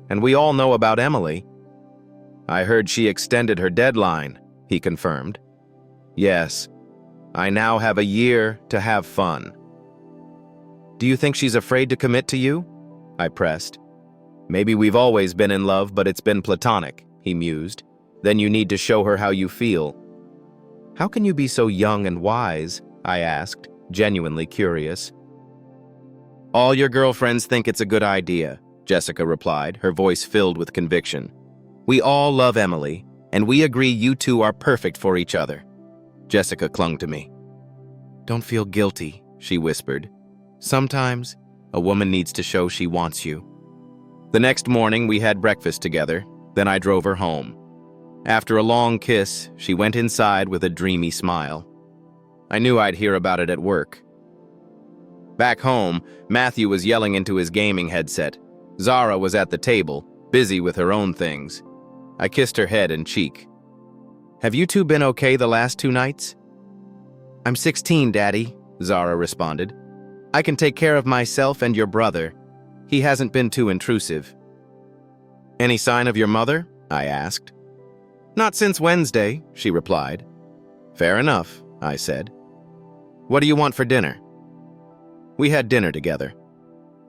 "And we all know about Emily." "I heard she extended her deadline," he confirmed. "Yes, I now have a year to have fun." "Do you think she's afraid to commit to you?" I pressed. "Maybe we've always been in love, but it's been platonic," he mused. "Then you need to show her how you feel." "How can you be so young and wise?" I asked, genuinely curious. "All your girlfriends think it's a good idea," Jessica replied, her voice filled with conviction. "We all love Emily, and we agree you two are perfect for each other." Jessica clung to me. "Don't feel guilty," she whispered. "Sometimes a woman needs to show she wants you." The next morning we had breakfast together, then I drove her home. After a long kiss, she went inside with a dreamy smile. I knew I'd hear about it at work. Back home, Matthew was yelling into his gaming headset. Zara was at the table, busy with her own things. I kissed her head and cheek. "Have you two been okay the last 2 nights?" "I'm 16, Daddy," Zara responded. "I can take care of myself and your brother. He hasn't been too intrusive." "Any sign of your mother?" I asked. "Not since Wednesday," she replied. "Fair enough," I said. "What do you want for dinner?" We had dinner together.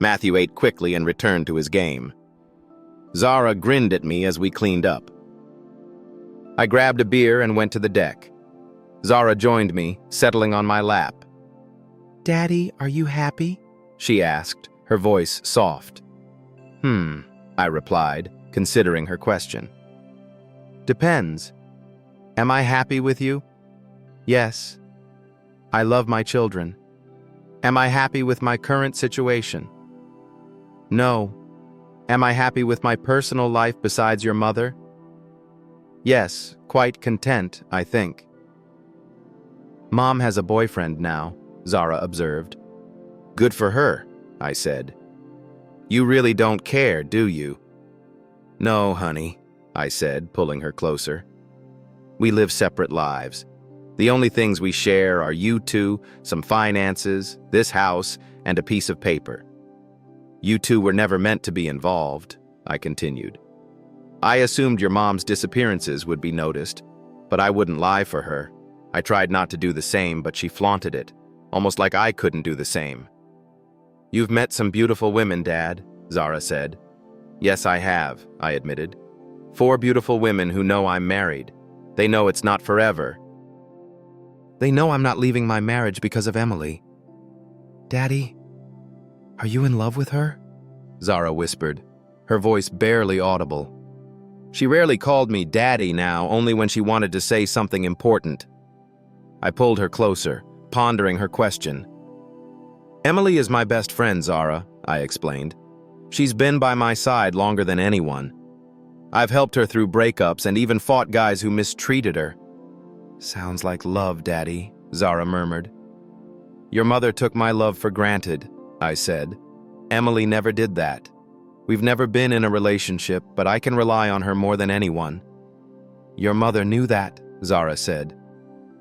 Matthew ate quickly and returned to his game. Zara grinned at me as we cleaned up. I grabbed a beer and went to the deck. Zara joined me, settling on my lap. "Daddy, are you happy?" she asked, her voice soft. I replied, considering her question. "Depends. Am I happy with you? Yes. I love my children. Am I happy with my current situation? No. Am I happy with my personal life besides your mother? Yes, quite content, I think." "Mom has a boyfriend now," Zara observed. "Good for her," I said. "You really don't care, do you?" "No, honey," I said, pulling her closer. "We live separate lives. The only things we share are you two, some finances, this house, and a piece of paper. You two were never meant to be involved," I continued. "I assumed your mom's disappearances would be noticed, but I wouldn't lie for her. I tried not to do the same, but she flaunted it, almost like I couldn't do the same." "You've met some beautiful women, Dad," Zara said. "Yes, I have," I admitted. 4 beautiful women who know I'm married. They know it's not forever. They know I'm not leaving my marriage because of Emily." "Daddy, are you in love with her?" Zara whispered, her voice barely audible. She rarely called me Daddy now, only when she wanted to say something important. I pulled her closer, pondering her question. "Emily is my best friend, Zara," I explained. "She's been by my side longer than anyone. I've helped her through breakups and even fought guys who mistreated her." "Sounds like love, Daddy," Zara murmured. "Your mother took my love for granted," I said. "Emily never did that. We've never been in a relationship, but I can rely on her more than anyone." "Your mother knew that," Zara said.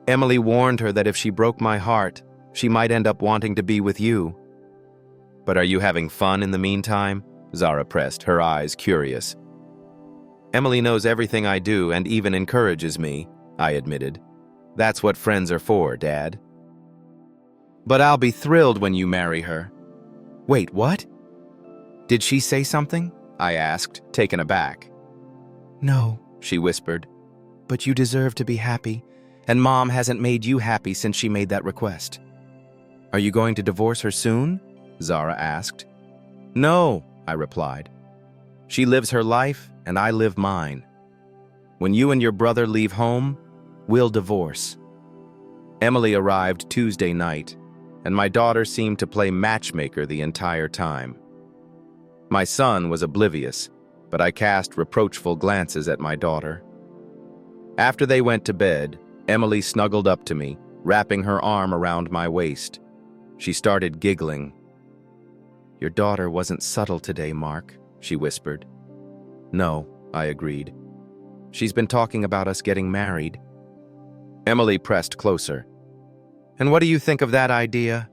"Emily warned her that if she broke my heart, she might end up wanting to be with you." "But are you having fun in the meantime?" Zara pressed, her eyes curious. "Emily knows everything I do and even encourages me," I admitted. "That's what friends are for, Dad." "But I'll be thrilled when you marry her." "Wait, what? Did she say something?" I asked, taken aback. "No," she whispered, "but you deserve to be happy, and Mom hasn't made you happy since she made that request." "Are you going to divorce her soon?" Zara asked. No, I replied. She lives her life and I live mine. When you and your brother leave home, we'll divorce. Emily arrived Tuesday night, and my daughter seemed to play matchmaker the entire time. My son was oblivious, but I cast reproachful glances at my daughter. After they went to bed, Emily snuggled up to me, wrapping her arm around my waist. She started giggling. Your daughter wasn't subtle today, Mark, she whispered. No, I agreed. She's been talking about us getting married. Emily pressed closer. And what do you think of that idea?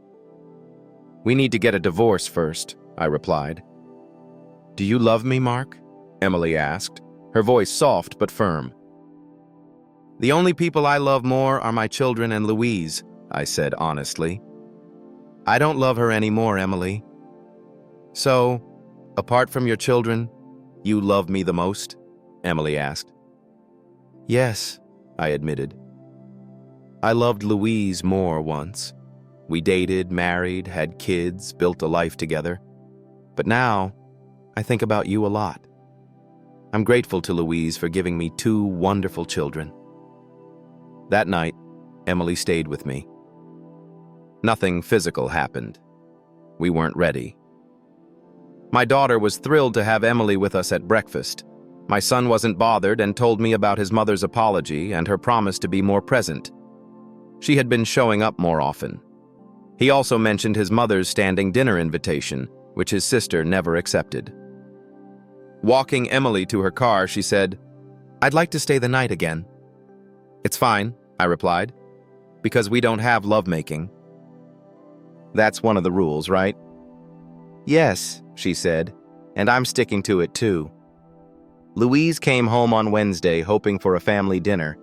We need to get a divorce first, I replied. Do you love me, Mark? Emily asked, her voice soft but firm. The only people I love more are my children and Louise, I said honestly. I don't love her anymore, Emily. So, apart from your children, you love me the most? Emily asked. Yes, I admitted. I loved Louise more once. We dated, married, had kids, built a life together. But now, I think about you a lot. I'm grateful to Louise for giving me 2 wonderful children. That night, Emily stayed with me. Nothing physical happened. We weren't ready. My daughter was thrilled to have Emily with us at breakfast. My son wasn't bothered and told me about his mother's apology and her promise to be more present. She had been showing up more often. He also mentioned his mother's standing dinner invitation, which his sister never accepted. Walking Emily to her car, she said, I'd like to stay the night again. It's fine, I replied, because we don't have lovemaking. That's one of the rules, right? Yes, she said, and I'm sticking to it too. Louise came home on Wednesday hoping for a family dinner,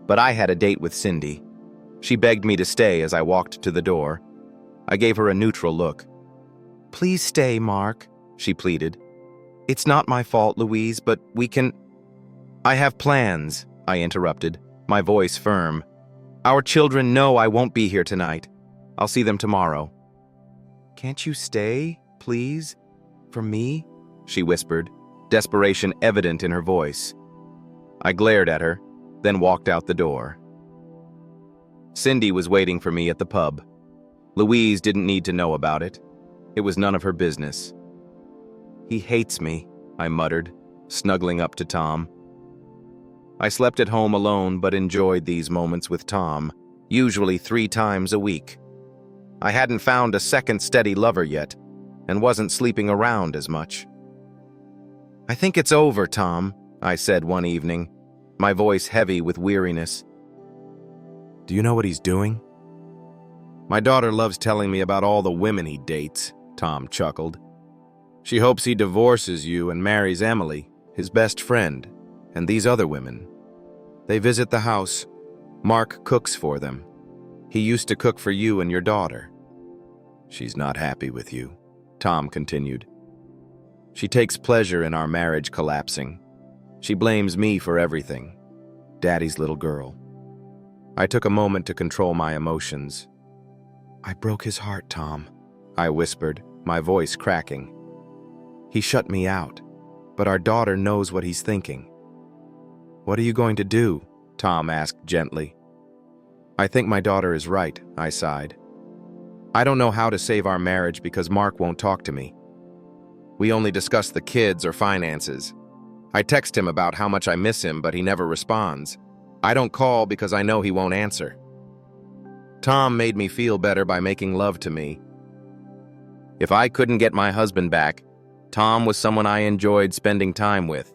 but I had a date with Cindy. She begged me to stay as I walked to the door. I gave her a neutral look. Please stay, Mark, she pleaded. It's not my fault, Louise, but we can... I have plans, I interrupted, my voice firm. Our children know I won't be here tonight. I'll see them tomorrow. Can't you stay, please? For me? She whispered, desperation evident in her voice. I glared at her, then walked out the door. Cindy was waiting for me at the pub. Louise didn't need to know about it. It was none of her business. He hates me, I muttered, snuggling up to Tom. I slept at home alone but enjoyed these moments with Tom, usually 3 times a week. I hadn't found a second steady lover yet, and wasn't sleeping around as much. I think it's over, Tom, I said one evening, my voice heavy with weariness. Do you know what he's doing? My daughter loves telling me about all the women he dates, Tom chuckled. She hopes he divorces you and marries Emily, his best friend, and these other women. They visit the house. Mark cooks for them. He used to cook for you and your daughter. She's not happy with you, Tom continued. She takes pleasure in our marriage collapsing. She blames me for everything. Daddy's little girl. I took a moment to control my emotions. I broke his heart, Tom, I whispered, my voice cracking. He shut me out, but our daughter knows what he's thinking. What are you going to do? Tom asked gently. I think my daughter is right, I sighed. I don't know how to save our marriage because Mark won't talk to me. We only discuss the kids or finances. I text him about how much I miss him, but he never responds. I don't call because I know he won't answer. Tom made me feel better by making love to me. If I couldn't get my husband back, Tom was someone I enjoyed spending time with.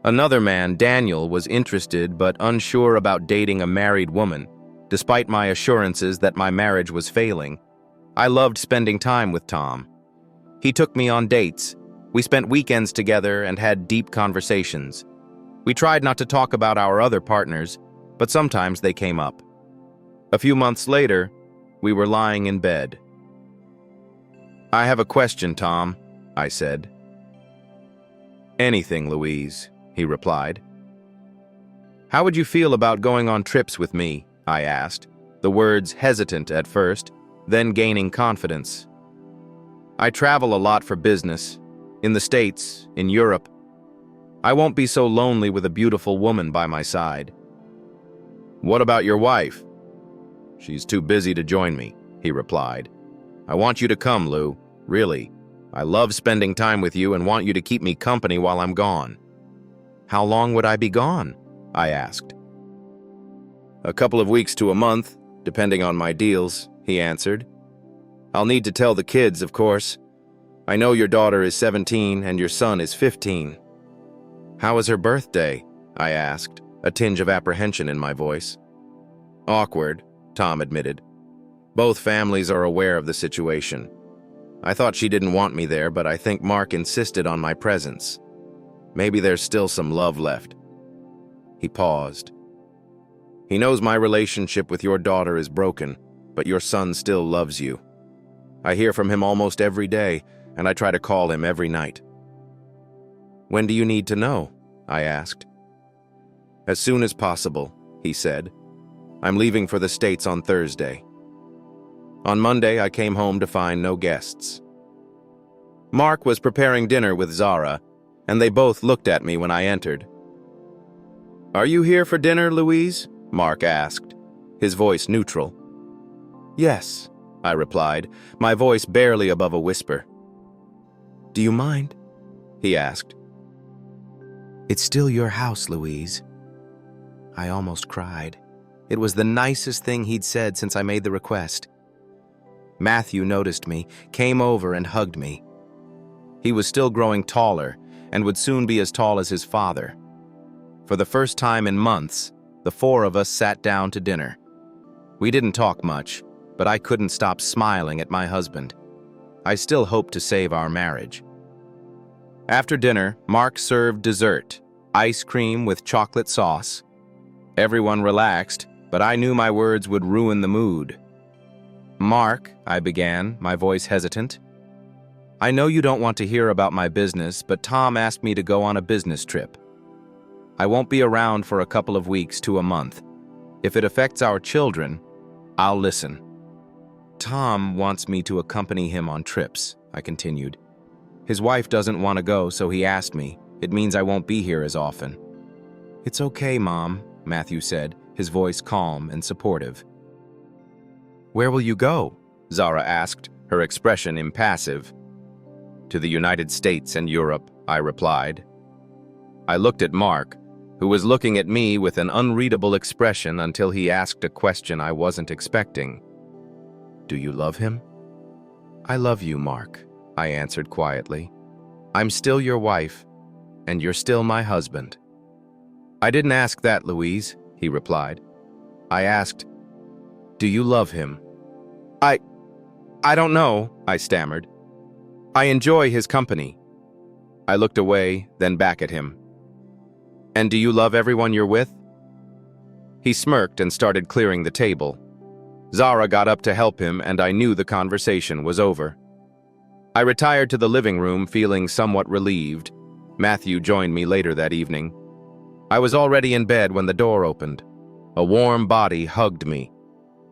Another man, Daniel, was interested but unsure about dating a married woman, despite my assurances that my marriage was failing. I loved spending time with Tom. He took me on dates. We spent weekends together and had deep conversations. We tried not to talk about our other partners, but sometimes they came up. A few months later, we were lying in bed. I have a question, Tom, I said. Anything, Louise, he replied. How would you feel about going on trips with me? I asked, the words hesitant at first, then gaining confidence. I travel a lot for business. In the States, in Europe. I won't be so lonely with a beautiful woman by my side. What about your wife? She's too busy to join me, he replied. I want you to come, Lou. Really. I love spending time with you and want you to keep me company while I'm gone. How long would I be gone? I asked. A couple of weeks to a month, depending on my deals, he answered. I'll need to tell the kids, of course. I know your daughter is 17 and your son is 15. How was her birthday? I asked, a tinge of apprehension in my voice. Awkward, Tom admitted. Both families are aware of the situation. I thought she didn't want me there, but I think Mark insisted on my presence. Maybe there's still some love left. He paused. He knows my relationship with your daughter is broken, but your son still loves you. I hear from him almost every day, and I try to call him every night. When do you need to know? I asked. As soon as possible, he said. I'm leaving for the States on Thursday. On Monday, I came home to find no guests. Mark was preparing dinner with Zara, and they both looked at me when I entered. Are you here for dinner, Louise? Mark asked, his voice neutral. Yes, I replied, my voice barely above a whisper. Do you mind? He asked. It's still your house, Louise. I almost cried. It was the nicest thing he'd said since I made the request. Matthew noticed me, came over and hugged me. He was still growing taller and would soon be as tall as his father. For the first time in months, the four of us sat down to dinner. We didn't talk much, but I couldn't stop smiling at my husband. I still hoped to save our marriage. After dinner, Mark served dessert, ice cream with chocolate sauce. Everyone relaxed, but I knew my words would ruin the mood. Mark, I began, my voice hesitant. I know you don't want to hear about my business, but Tom asked me to go on a business trip. I won't be around for a couple of weeks to a month. If it affects our children, I'll listen. Tom wants me to accompany him on trips, I continued. His wife doesn't want to go, so he asked me. It means I won't be here as often. It's okay, Mom, Matthew said, his voice calm and supportive. Where will you go? Zara asked, her expression impassive. To the United States and Europe, I replied. I looked at Mark, who was looking at me with an unreadable expression until he asked a question I wasn't expecting. Do you love him? I love you, Mark, I answered quietly. I'm still your wife, and you're still my husband. I didn't ask that, Louise, he replied. I asked, do you love him? I don't know, I stammered. I enjoy his company. I looked away, then back at him. And do you love everyone you're with? He smirked and started clearing the table. Zara got up to help him, and I knew the conversation was over. I retired to the living room feeling somewhat relieved. Matthew joined me later that evening. I was already in bed when the door opened. A warm body hugged me.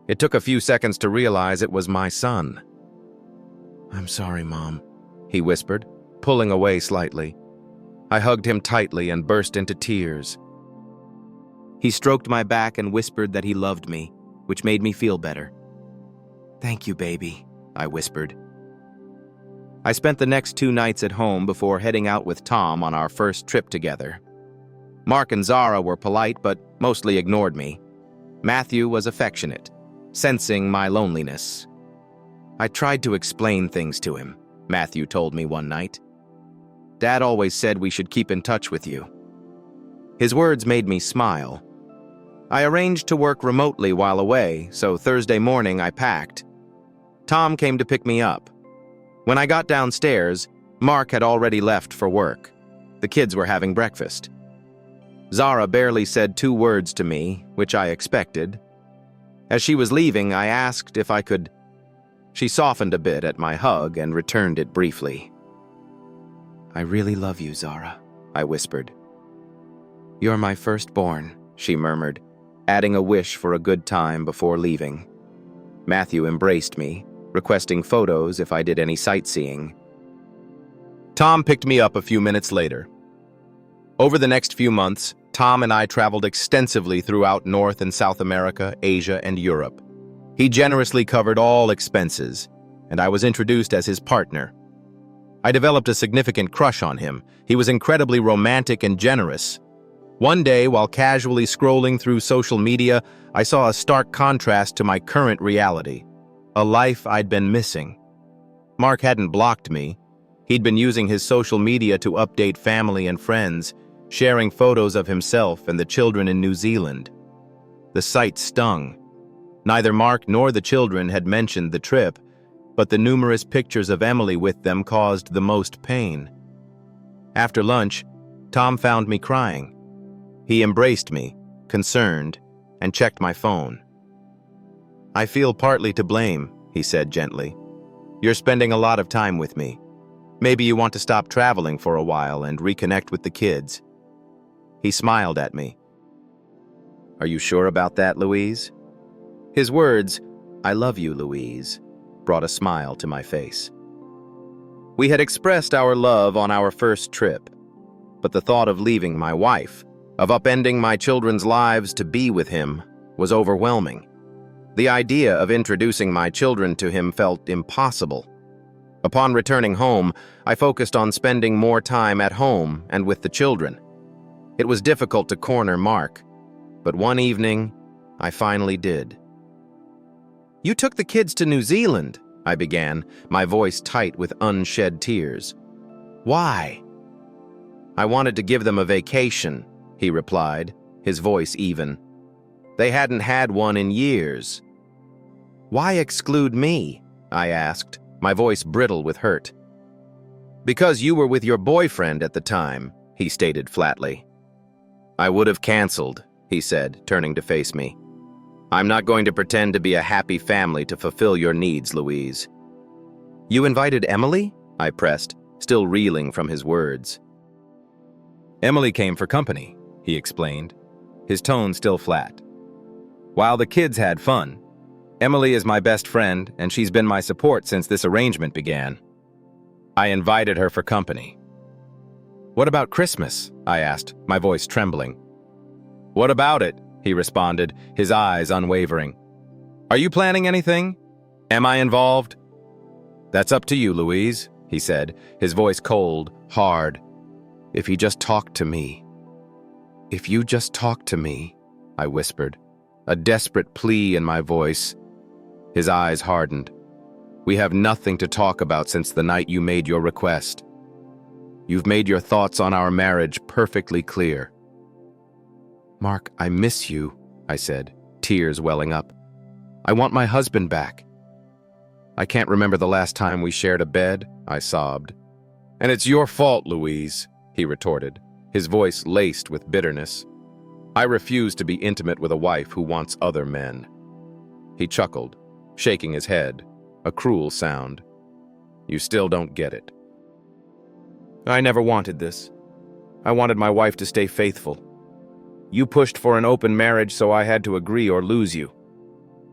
It took a few seconds to realize it was my son. I'm sorry, Mom, he whispered, pulling away slightly. I hugged him tightly and burst into tears. He stroked my back and whispered that he loved me, which made me feel better. Thank you, baby, I whispered. I spent the next 2 nights at home before heading out with Tom on our first trip together. Mark and Zara were polite but mostly ignored me. Matthew was affectionate, sensing my loneliness. I tried to explain things to him, Matthew told me one night. Dad always said we should keep in touch with you. His words made me smile. I arranged to work remotely while away, so Thursday morning I packed. Tom came to pick me up. When I got downstairs, Mark had already left for work. The kids were having breakfast. Zara barely said 2 words to me, which I expected. As she was leaving, I asked if I could. She softened a bit at my hug and returned it briefly. I really love you, Zara, I whispered. You're my firstborn, she murmured, adding a wish for a good time before leaving. Matthew embraced me, requesting photos if I did any sightseeing. Tom picked me up a few minutes later. Over the next few months, Tom and I traveled extensively throughout North and South America, Asia, and Europe. He generously covered all expenses, and I was introduced as his partner. I developed a significant crush on him. He was incredibly romantic and generous. One day, while casually scrolling through social media, I saw a stark contrast to my current reality, a life I'd been missing. Mark hadn't blocked me. He'd been using his social media to update family and friends, sharing photos of himself and the children in New Zealand. The sight stung. Neither Mark nor the children had mentioned the trip, but the numerous pictures of Emily with them caused the most pain. After lunch, Tom found me crying. He embraced me, concerned, and checked my phone. "I feel partly to blame," he said gently. "You're spending a lot of time with me. Maybe you want to stop traveling for a while and reconnect with the kids." He smiled at me. "Are you sure about that, Louise?" His words, "I love you, Louise," brought a smile to my face. We had expressed our love on our first trip, but the thought of leaving my wife, of upending my children's lives to be with him, was overwhelming. The idea of introducing my children to him felt impossible. Upon returning home, I focused on spending more time at home and with the children. It was difficult to corner Mark, but one evening, I finally did. "You took the kids to New Zealand," I began, my voice tight with unshed tears. "Why?" "I wanted to give them a vacation," he replied, his voice even. "They hadn't had one in years." "Why exclude me?" I asked, my voice brittle with hurt. "Because you were with your boyfriend at the time," he stated flatly. "I would have canceled," he said, turning to face me. "I'm not going to pretend to be a happy family to fulfill your needs, Louise." "You invited Emily?" I pressed, still reeling from his words. "Emily came for company," he explained, his tone still flat. "While the kids had fun, Emily is my best friend, and she's been my support since this arrangement began. I invited her for company." "What about Christmas?" I asked, my voice trembling. "What about it?" he responded, his eyes unwavering. "Are you planning anything? Am I involved?" "That's up to you, Louise," he said, his voice cold, hard. "If he just talked to me." "If you just talked to me," I whispered, a desperate plea in my voice. His eyes hardened. "We have nothing to talk about since the night you made your request. You've made your thoughts on our marriage perfectly clear." "Mark, I miss you," I said, tears welling up. "I want my husband back." "I can't remember the last time we shared a bed," I sobbed. "And it's your fault, Louise," he retorted, his voice laced with bitterness. "I refuse to be intimate with a wife who wants other men." He chuckled, shaking his head, a cruel sound. "You still don't get it." "I never wanted this. I wanted my wife to stay faithful. You pushed for an open marriage, so I had to agree or lose you.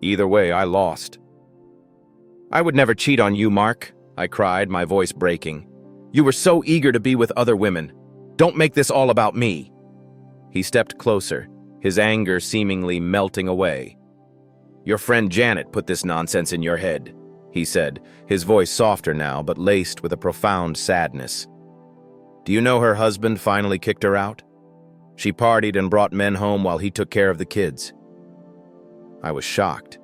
Either way, I lost." "I would never cheat on you, Mark," I cried, my voice breaking. "You were so eager to be with other women. Don't make this all about me." He stepped closer, his anger seemingly melting away. "Your friend Janet put this nonsense in your head," he said, his voice softer now but laced with a profound sadness. "Do you know her husband finally kicked her out? She partied and brought men home while he took care of the kids." I was shocked.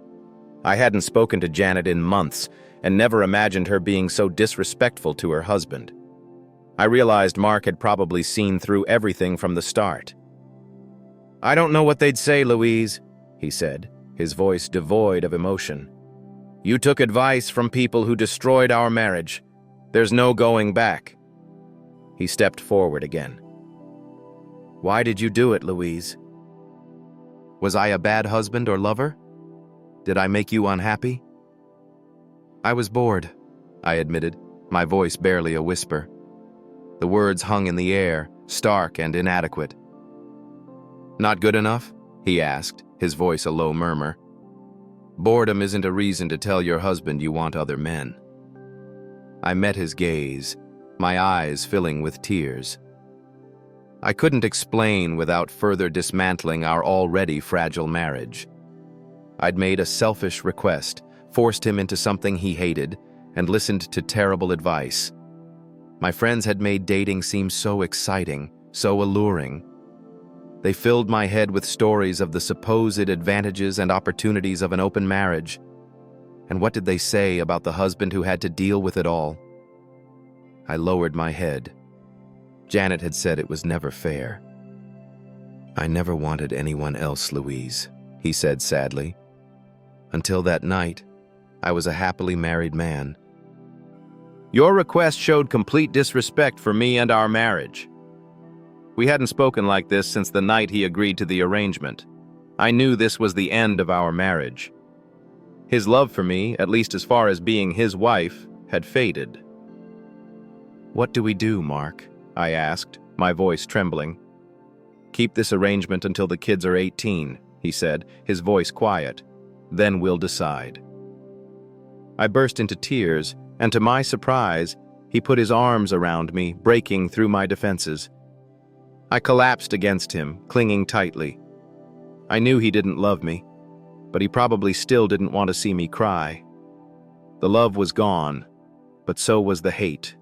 I hadn't spoken to Janet in months and never imagined her being so disrespectful to her husband. I realized Mark had probably seen through everything from the start. "I don't know what they'd say, Louise," he said, his voice devoid of emotion. "You took advice from people who destroyed our marriage. There's no going back." He stepped forward again. "Why did you do it, Louise? Was I a bad husband or lover? Did I make you unhappy?" "I was bored," I admitted, my voice barely a whisper. The words hung in the air, stark and inadequate. "Not good enough?" he asked, his voice a low murmur. Boredom isn't a reason to tell your husband you want other men. I met his gaze, my eyes filling with tears. I couldn't explain without further dismantling our already fragile marriage. I'd made a selfish request, forced him into something he hated, and listened to terrible advice. My friends had made dating seem so exciting, so alluring. They filled my head with stories of the supposed advantages and opportunities of an open marriage. And what did they say about the husband who had to deal with it all? I lowered my head. Janet had said it was never fair. "I never wanted anyone else, Louise," he said sadly. "Until that night, I was a happily married man." "Your request showed complete disrespect for me and our marriage." We hadn't spoken like this since the night he agreed to the arrangement. I knew this was the end of our marriage. His love for me, at least as far as being his wife, had faded. "What do we do, Mark?" I asked, my voice trembling. "Keep this arrangement until the kids are 18, he said, his voice quiet. "Then we'll decide." I burst into tears, and to my surprise, he put his arms around me, breaking through my defenses. I collapsed against him, clinging tightly. I knew he didn't love me, but he probably still didn't want to see me cry. The love was gone, but so was the hate.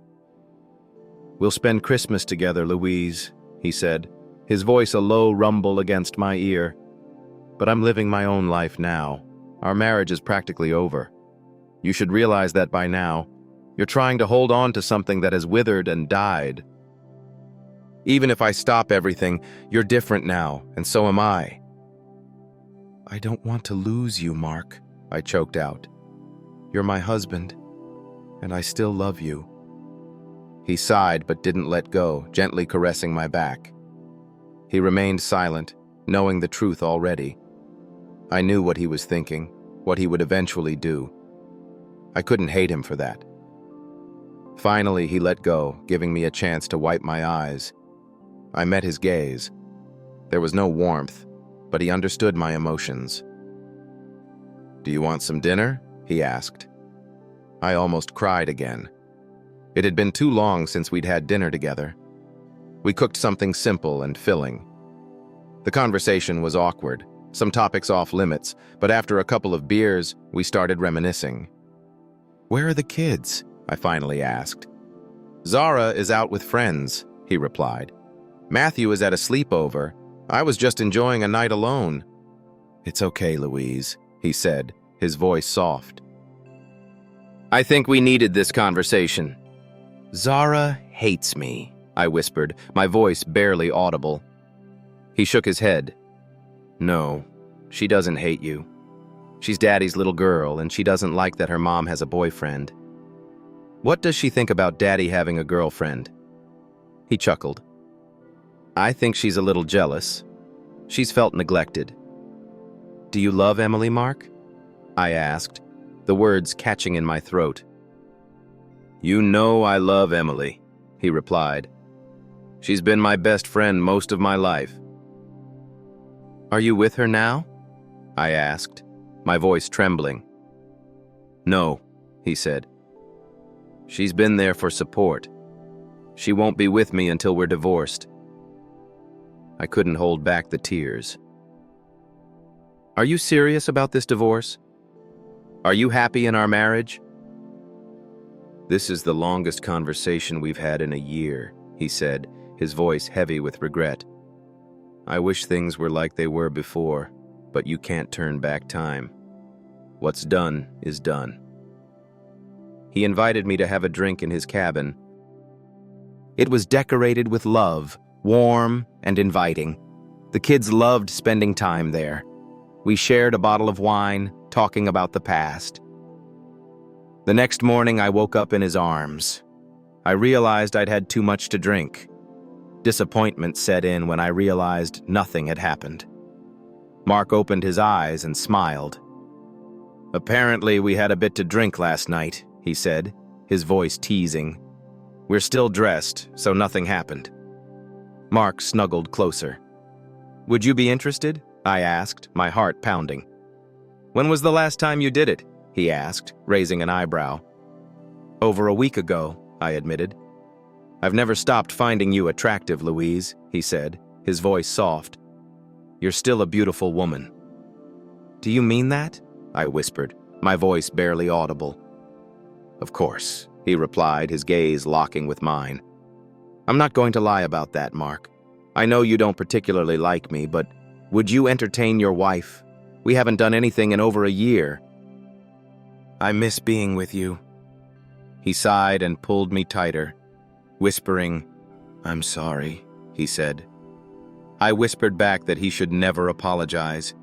"We'll spend Christmas together, Louise," he said, his voice a low rumble against my ear. "But I'm living my own life now. Our marriage is practically over. You should realize that by now. You're trying to hold on to something that has withered and died. Even if I stop everything, you're different now, and so am I." "I don't want to lose you, Mark," I choked out. "You're my husband, and I still love you." He sighed but didn't let go, gently caressing my back. He remained silent, knowing the truth already. I knew what he was thinking, what he would eventually do. I couldn't hate him for that. Finally, he let go, giving me a chance to wipe my eyes. I met his gaze. There was no warmth, but he understood my emotions. "Do you want some dinner?" he asked. I almost cried again. It had been too long since we'd had dinner together. We cooked something simple and filling. The conversation was awkward, some topics off limits, but after a couple of beers, we started reminiscing. "Where are the kids?" I finally asked. "Zara is out with friends," he replied. "Matthew is at a sleepover. I was just enjoying a night alone." "It's okay, Louise," he said, his voice soft. "I think we needed this conversation." "Zara hates me," I whispered, my voice barely audible. He shook his head. "No, she doesn't hate you. She's Daddy's little girl, and she doesn't like that her mom has a boyfriend." "What does she think about Daddy having a girlfriend?" He chuckled. "I think she's a little jealous. She's felt neglected." "Do you love Emily, Mark?" I asked, the words catching in my throat. "You know I love Emily," he replied. "She's been my best friend most of my life." "Are you with her now?" I asked, my voice trembling. "No," he said. "She's been there for support. She won't be with me until we're divorced." I couldn't hold back the tears. "Are you serious about this divorce? Are you happy in our marriage?" "This is the longest conversation we've had in a year," he said, his voice heavy with regret. "I wish things were like they were before, but you can't turn back time. What's done is done." He invited me to have a drink in his cabin. It was decorated with love, warm and inviting. The kids loved spending time there. We shared a bottle of wine, talking about the past. The next morning, I woke up in his arms. I realized I'd had too much to drink. Disappointment set in when I realized nothing had happened. Mark opened his eyes and smiled. "Apparently, we had a bit to drink last night," he said, his voice teasing. "We're still dressed, so nothing happened." Mark snuggled closer. "Would you be interested?" I asked, my heart pounding. When was the last time you did it? He asked, raising an eyebrow. Over a week ago, I admitted. I've never stopped finding you attractive, Louise, he said, his voice soft. You're still a beautiful woman. Do you mean that? I whispered, my voice barely audible. Of course, he replied, his gaze locking with mine. I'm not going to lie about that, Mark. I know you don't particularly like me, but would you entertain your wife? We haven't done anything in over a year. I miss being with you. He sighed and pulled me tighter, whispering, I'm sorry, he said. I whispered back that he should never apologize.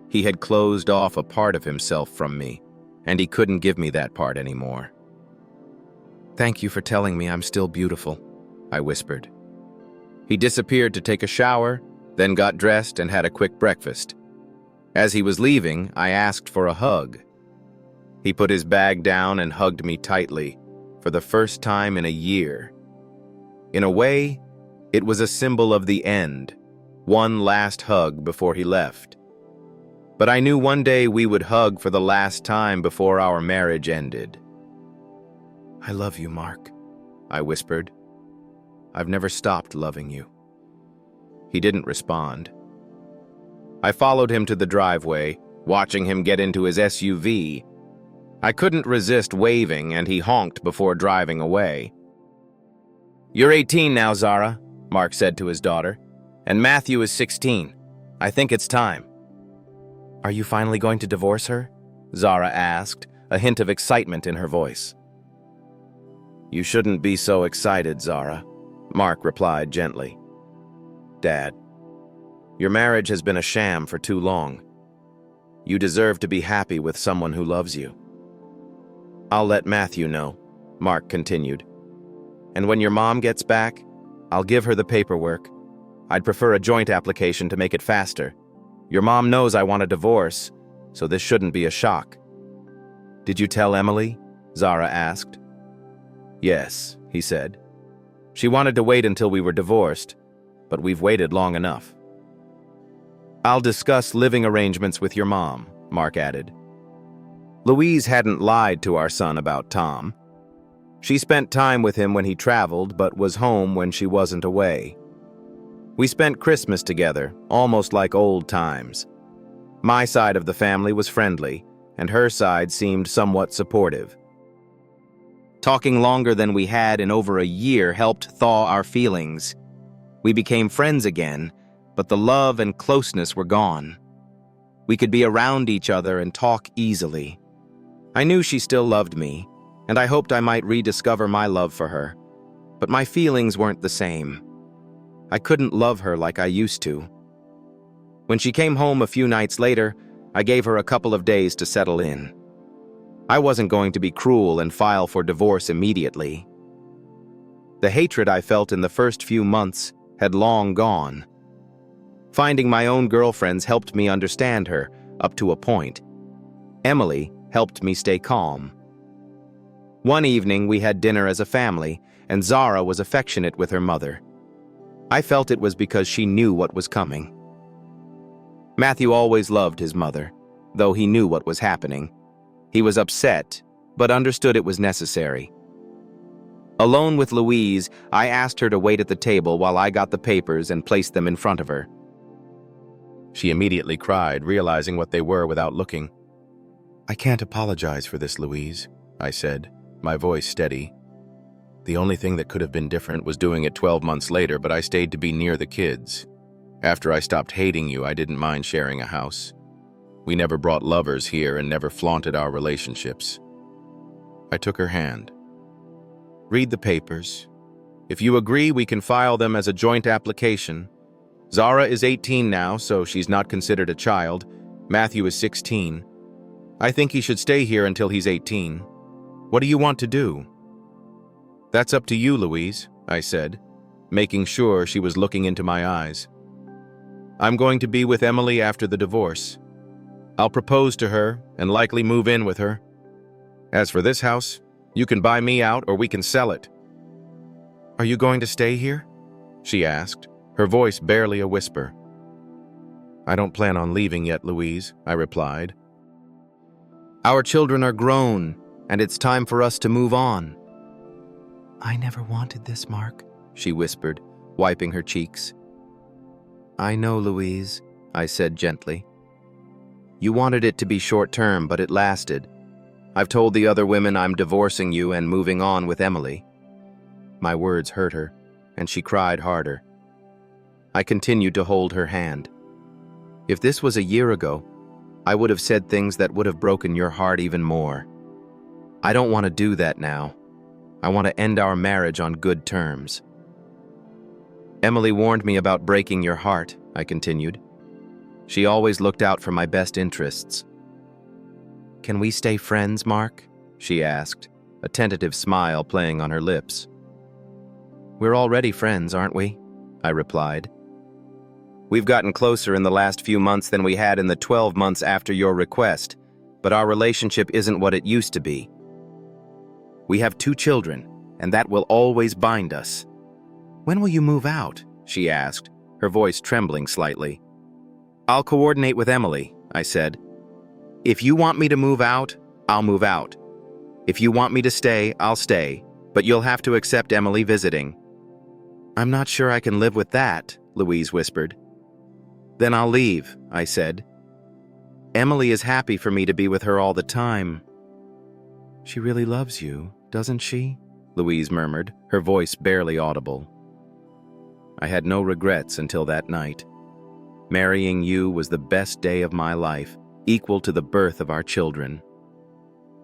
He had closed off a part of himself from me, and he couldn't give me that part anymore. Thank you for telling me I'm still beautiful, I whispered. He disappeared to take a shower, then got dressed and had a quick breakfast. As he was leaving, I asked for a hug. He put his bag down and hugged me tightly, for the first time in a year. In a way, it was a symbol of the end, one last hug before he left. But I knew one day we would hug for the last time before our marriage ended. I love you, Mark, I whispered. I've never stopped loving you. He didn't respond. I followed him to the driveway, watching him get into his SUV. I couldn't resist waving, and he honked before driving away. You're 18 now, Zara, Mark said to his daughter, and Matthew is 16. I think it's time. Are you finally going to divorce her? Zara asked, a hint of excitement in her voice. You shouldn't be so excited, Zara, Mark replied gently. Dad, your marriage has been a sham for too long. You deserve to be happy with someone who loves you. I'll let Matthew know, Mark continued. And when your mom gets back, I'll give her the paperwork. I'd prefer a joint application to make it faster. Your mom knows I want a divorce, so this shouldn't be a shock. Did you tell Emily? Zara asked. Yes, he said. She wanted to wait until we were divorced, but we've waited long enough. I'll discuss living arrangements with your mom, Mark added. Louise hadn't lied to our son about Tom. She spent time with him when he traveled, but was home when she wasn't away. We spent Christmas together, almost like old times. My side of the family was friendly, and her side seemed somewhat supportive. Talking longer than we had in over a year helped thaw our feelings. We became friends again, but the love and closeness were gone. We could be around each other and talk easily. I knew she still loved me, and I hoped I might rediscover my love for her, but my feelings weren't the same. I couldn't love her like I used to. When she came home a few nights later, I gave her a couple of days to settle in. I wasn't going to be cruel and file for divorce immediately. The hatred I felt in the first few months had long gone. Finding my own girlfriends helped me understand her, up to a point. Emily helped me stay calm. One evening we had dinner as a family, and Zara was affectionate with her mother. I felt it was because she knew what was coming. Matthew always loved his mother, though he knew what was happening. He was upset, but understood it was necessary. Alone with Louise, I asked her to wait at the table while I got the papers and placed them in front of her. She immediately cried, realizing what they were without looking. I can't apologize for this, Louise, I said, my voice steady. The only thing that could have been different was doing it 12 months later, but I stayed to be near the kids. After I stopped hating you, I didn't mind sharing a house. We never brought lovers here and never flaunted our relationships. I took her hand. Read the papers. If you agree, we can file them as a joint application. Zara is 18 now, so she's not considered a child. Matthew is 16. I think he should stay here until he's 18. What do you want to do? That's up to you, Louise, I said, making sure she was looking into my eyes. I'm going to be with Emily after the divorce. I'll propose to her and likely move in with her. As for this house, you can buy me out or we can sell it. Are you going to stay here? She asked, her voice barely a whisper. I don't plan on leaving yet, Louise, I replied. Our children are grown, and it's time for us to move on. I never wanted this, Mark, She whispered, wiping her cheeks. I know, Louise, I said gently. You wanted it to be short-term, but it lasted. I've told the other women I'm divorcing you and moving on with Emily. My words hurt her, and she cried harder. I continued to hold her hand. If this was a year ago, I would have said things that would have broken your heart even more. I don't want to do that now. I want to end our marriage on good terms. Emily warned me about breaking your heart, I continued. She always looked out for my best interests. Can we stay friends, Mark? She asked, a tentative smile playing on her lips. We're already friends, aren't we? I replied. We've gotten closer in the last few months than we had in the 12 months after your request, but our relationship isn't what it used to be. We have 2 children, and that will always bind us. When will you move out? She asked, her voice trembling slightly. I'll coordinate with Emily, I said. If you want me to move out, I'll move out. If you want me to stay, I'll stay, but you'll have to accept Emily visiting. I'm not sure I can live with that, Louise whispered. Then I'll leave, I said. Emily is happy for me to be with her all the time. She really loves you, doesn't she? Louise murmured, her voice barely audible. I had no regrets until that night. Marrying you was the best day of my life, equal to the birth of our children.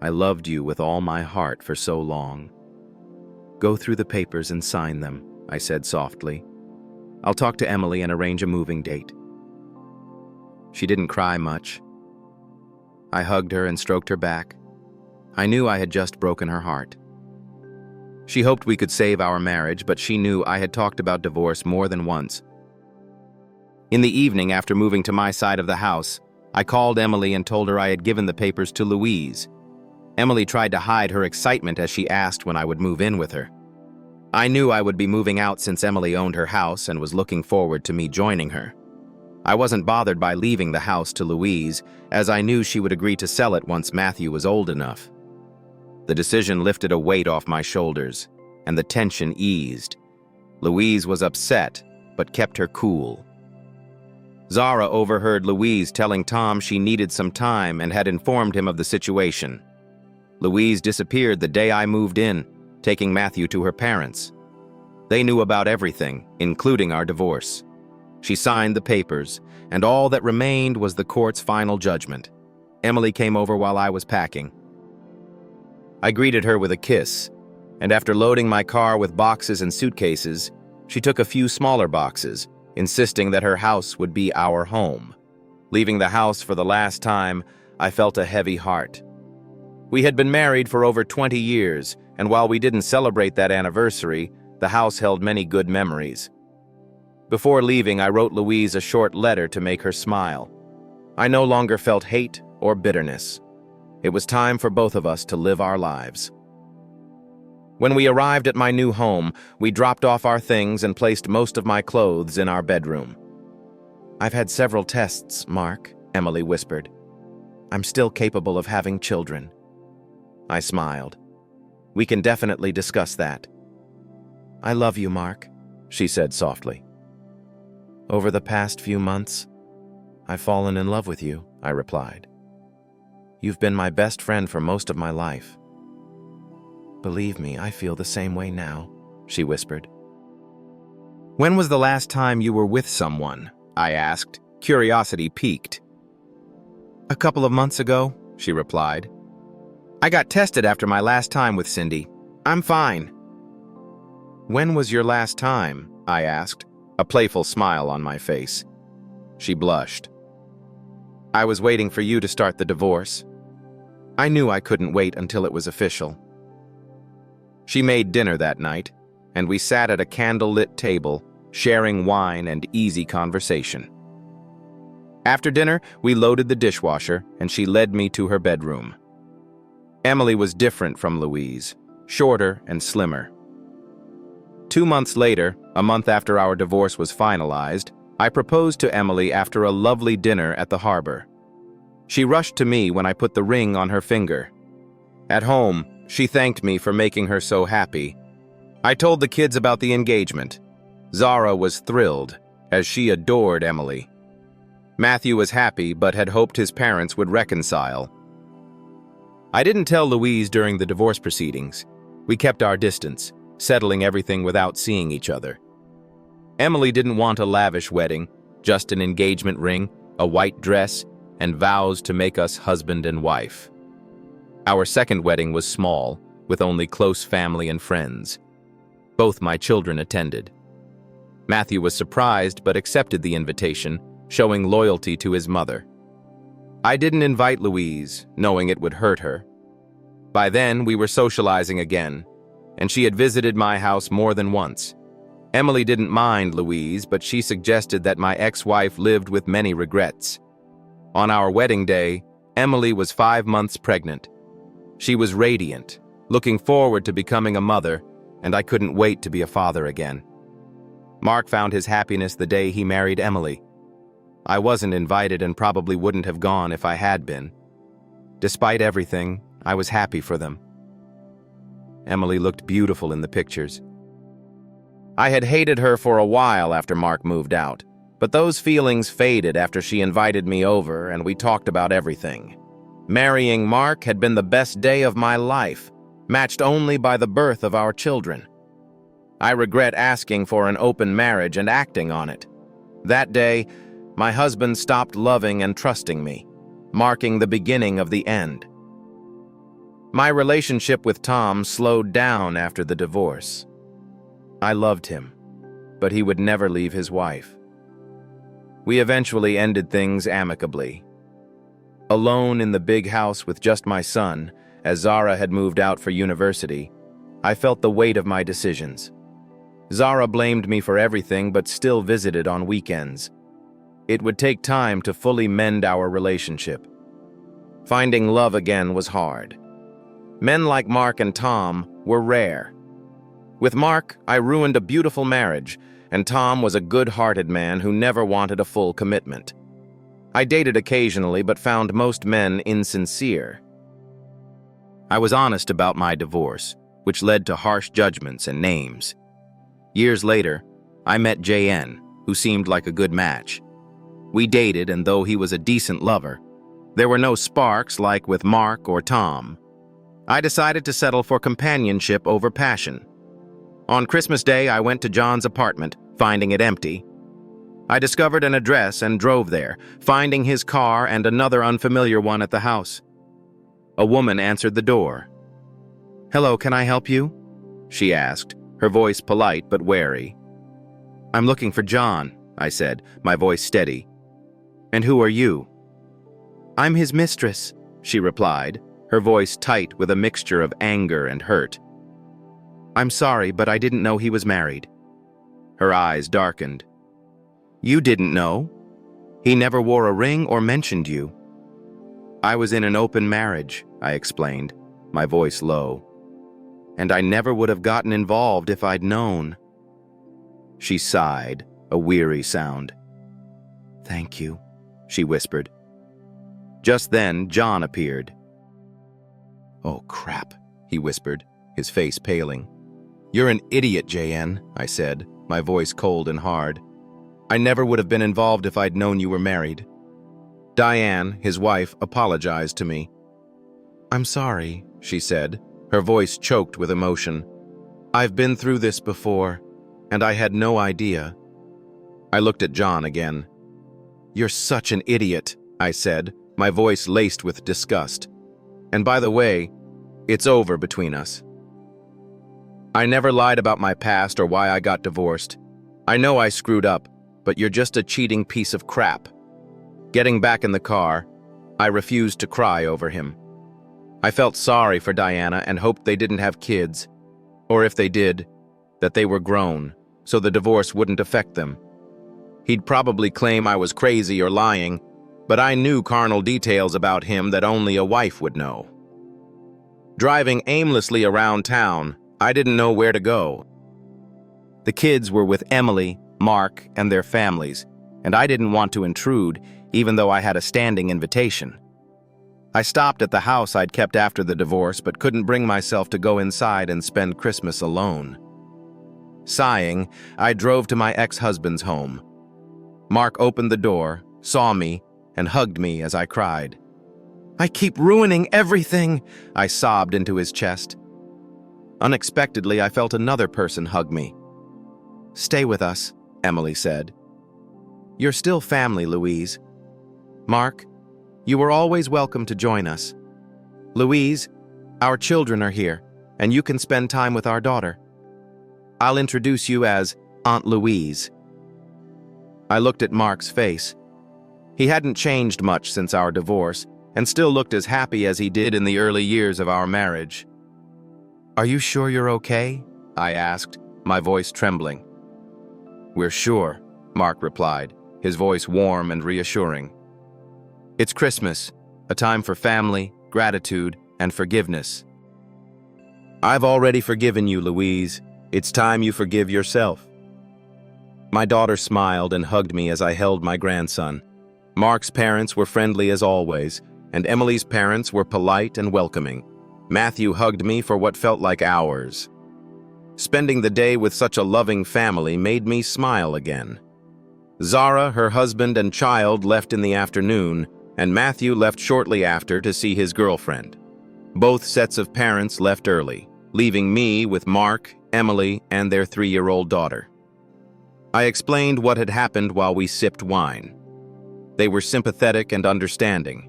I loved you with all my heart for so long. Go through the papers and sign them, I said softly. I'll talk to Emily and arrange a moving date. She didn't cry much. I hugged her and stroked her back. I knew I had just broken her heart. She hoped we could save our marriage, but she knew I had talked about divorce more than once. In the evening, after moving to my side of the house, I called Emily and told her I had given the papers to Louise. Emily tried to hide her excitement as she asked when I would move in with her. I knew I would be moving out since Emily owned her house and was looking forward to me joining her. I wasn't bothered by leaving the house to Louise, as I knew she would agree to sell it once Matthew was old enough. The decision lifted a weight off my shoulders, and the tension eased. Louise was upset, but kept her cool. Zara overheard Louise telling Tom she needed some time and had informed him of the situation. Louise disappeared the day I moved in, taking Matthew to her parents. They knew about everything, including our divorce. She signed the papers, and all that remained was the court's final judgment. Emily came over while I was packing. I greeted her with a kiss, and after loading my car with boxes and suitcases, she took a few smaller boxes, insisting that her house would be our home. Leaving the house for the last time, I felt a heavy heart. We had been married for over 20 years, and while we didn't celebrate that anniversary, the house held many good memories. Before leaving, I wrote Louise a short letter to make her smile. I no longer felt hate or bitterness. It was time for both of us to live our lives. When we arrived at my new home, we dropped off our things and placed most of my clothes in our bedroom. I've had several tests, Mark, Emily whispered. I'm still capable of having children. I smiled. We can definitely discuss that. I love you, Mark, she said softly. Over the past few months, I've fallen in love with you, I replied. You've been my best friend for most of my life. Believe me, I feel the same way now, she whispered. When was the last time you were with someone? I asked, curiosity piqued. A couple of months ago, she replied. I got tested after my last time with Cindy. I'm fine. When was your last time? I asked, a playful smile on my face. She blushed. I was waiting for you to start the divorce. I knew I couldn't wait until it was official. She made dinner that night, and we sat at a candle-lit table, sharing wine and easy conversation. After dinner, we loaded the dishwasher, and she led me to her bedroom. Emily was different from Louise, shorter and slimmer. 2 months later, a month after our divorce was finalized, I proposed to Emily after a lovely dinner at the harbor. She rushed to me when I put the ring on her finger. At home, she thanked me for making her so happy. I told the kids about the engagement. Zara was thrilled, as she adored Emily. Matthew was happy but had hoped his parents would reconcile. I didn't tell Louise during the divorce proceedings. We kept our distance, settling everything without seeing each other. Emily didn't want a lavish wedding, just an engagement ring, a white dress, and vows to make us husband and wife. Our second wedding was small, with only close family and friends. Both my children attended. Matthew was surprised but accepted the invitation, showing loyalty to his mother. I didn't invite Louise, knowing it would hurt her. By then, we were socializing again, and she had visited my house more than once. Emily didn't mind Louise, but she suggested that my ex-wife lived with many regrets. On our wedding day, Emily was 5 months pregnant. She was radiant, looking forward to becoming a mother, and I couldn't wait to be a father again. Mark found his happiness the day he married Emily. I wasn't invited and probably wouldn't have gone if I had been. Despite everything, I was happy for them. Emily looked beautiful in the pictures. I had hated her for a while after Mark moved out, but those feelings faded after she invited me over and we talked about everything. Marrying Mark had been the best day of my life, matched only by the birth of our children. I regret asking for an open marriage and acting on it. That day, my husband stopped loving and trusting me, marking the beginning of the end. My relationship with Tom slowed down after the divorce. I loved him, but he would never leave his wife. We eventually ended things amicably. Alone in the big house with just my son, as Zara had moved out for university, I felt the weight of my decisions. Zara blamed me for everything but still visited on weekends. It would take time to fully mend our relationship. Finding love again was hard. Men like Mark and Tom were rare. With Mark, I ruined a beautiful marriage, and Tom was a good-hearted man who never wanted a full commitment. I dated occasionally but found most men insincere. I was honest about my divorce, which led to harsh judgments and names. Years later, I met JN, who seemed like a good match. We dated, and though he was a decent lover, there were no sparks like with Mark or Tom. I decided to settle for companionship over passion. On Christmas Day, I went to John's apartment, finding it empty. I discovered an address and drove there, finding his car and another unfamiliar one at the house. A woman answered the door. "Hello, can I help you?" she asked, her voice polite but wary. "I'm looking for John," I said, my voice steady. "And who are you?" "I'm his mistress," she replied, her voice tight with a mixture of anger and hurt. "I'm sorry, but I didn't know he was married." Her eyes darkened. "You didn't know? He never wore a ring or mentioned you." "I was in an open marriage," I explained, my voice low. "And I never would have gotten involved if I'd known." She sighed, a weary sound. "Thank you," she whispered. Just then, John appeared. "Oh, crap," he whispered, his face paling. "You're an idiot, JN," I said, my voice cold and hard. "I never would have been involved if I'd known you were married." Diane, his wife, apologized to me. "I'm sorry," she said, her voice choked with emotion. "I've been through this before, and I had no idea." I looked at John again. "You're such an idiot," I said, my voice laced with disgust. "And by the way, it's over between us." I never lied about my past or why I got divorced. I know I screwed up, but you're just a cheating piece of crap. Getting back in the car, I refused to cry over him. I felt sorry for Diana and hoped they didn't have kids, or if they did, that they were grown, so the divorce wouldn't affect them. He'd probably claim I was crazy or lying, but I knew carnal details about him that only a wife would know. Driving aimlessly around town, I didn't know where to go. The kids were with Emily, Mark, and their families, and I didn't want to intrude, even though I had a standing invitation. I stopped at the house I'd kept after the divorce but couldn't bring myself to go inside and spend Christmas alone. Sighing, I drove to my ex-husband's home. Mark opened the door, saw me, and hugged me as I cried. "I keep ruining everything," I sobbed into his chest. Unexpectedly, I felt another person hug me. "Stay with us," Emily said. "You're still family, Louise. Mark, you were always welcome to join us. Louise, our children are here, and you can spend time with our daughter. I'll introduce you as Aunt Louise." I looked at Mark's face. He hadn't changed much since our divorce, and still looked as happy as he did in the early years of our marriage. "Are you sure you're okay?" I asked, my voice trembling. "We're sure," Mark replied, his voice warm and reassuring. "It's Christmas, a time for family, gratitude, and forgiveness. I've already forgiven you, Louise. It's time you forgive yourself." My daughter smiled and hugged me as I held my grandson. Mark's parents were friendly as always, and Emily's parents were polite and welcoming. Matthew hugged me for what felt like hours. Spending the day with such a loving family made me smile again. Zara, her husband, and child left in the afternoon, and Matthew left shortly after to see his girlfriend. Both sets of parents left early, leaving me with Mark, Emily, and their 3-year-old daughter. I explained what had happened while we sipped wine. They were sympathetic and understanding.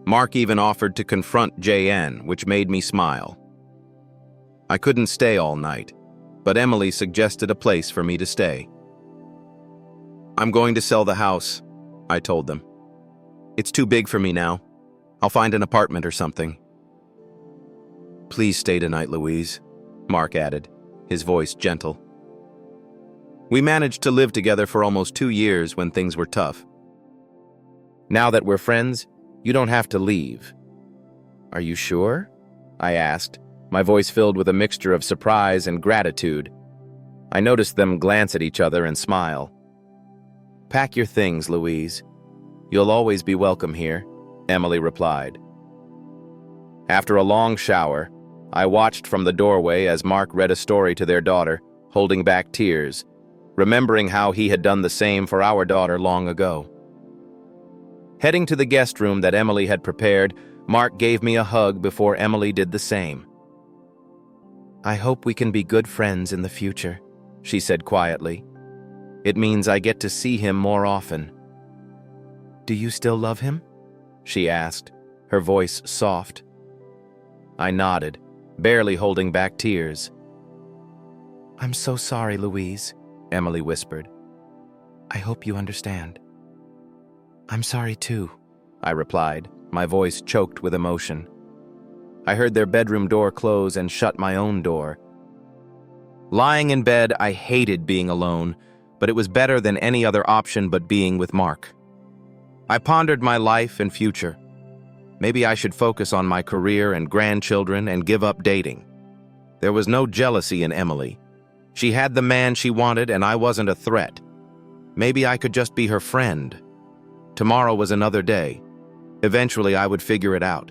Mark even offered to confront JN, which made me smile. I couldn't stay all night, but Emily suggested a place for me to stay. "I'm going to sell the house," I told them. "It's too big for me now. I'll find an apartment or something." "Please stay tonight, Louise," Mark added, his voice gentle. We managed to live together for almost 2 years when things were tough. "Now that we're friends, you don't have to leave." "Are you sure?" I asked, my voice filled with a mixture of surprise and gratitude. I noticed them glance at each other and smile. "Pack your things, Louise. You'll always be welcome here," Emily replied. After a long shower, I watched from the doorway as Mark read a story to their daughter, holding back tears, remembering how he had done the same for our daughter long ago. Heading to the guest room that Emily had prepared, Mark gave me a hug before Emily did the same. "I hope we can be good friends in the future," she said quietly. "It means I get to see him more often." "Do you still love him?" she asked, her voice soft. I nodded, barely holding back tears. "I'm so sorry, Louise," Emily whispered. "I hope you understand." "I'm sorry too," I replied, my voice choked with emotion. I heard their bedroom door close and shut my own door. Lying in bed, I hated being alone, but it was better than any other option but being with Mark. I pondered my life and future. Maybe I should focus on my career and grandchildren and give up dating. There was no jealousy in Emily. She had the man she wanted and I wasn't a threat. Maybe I could just be her friend. Tomorrow was another day. Eventually I would figure it out.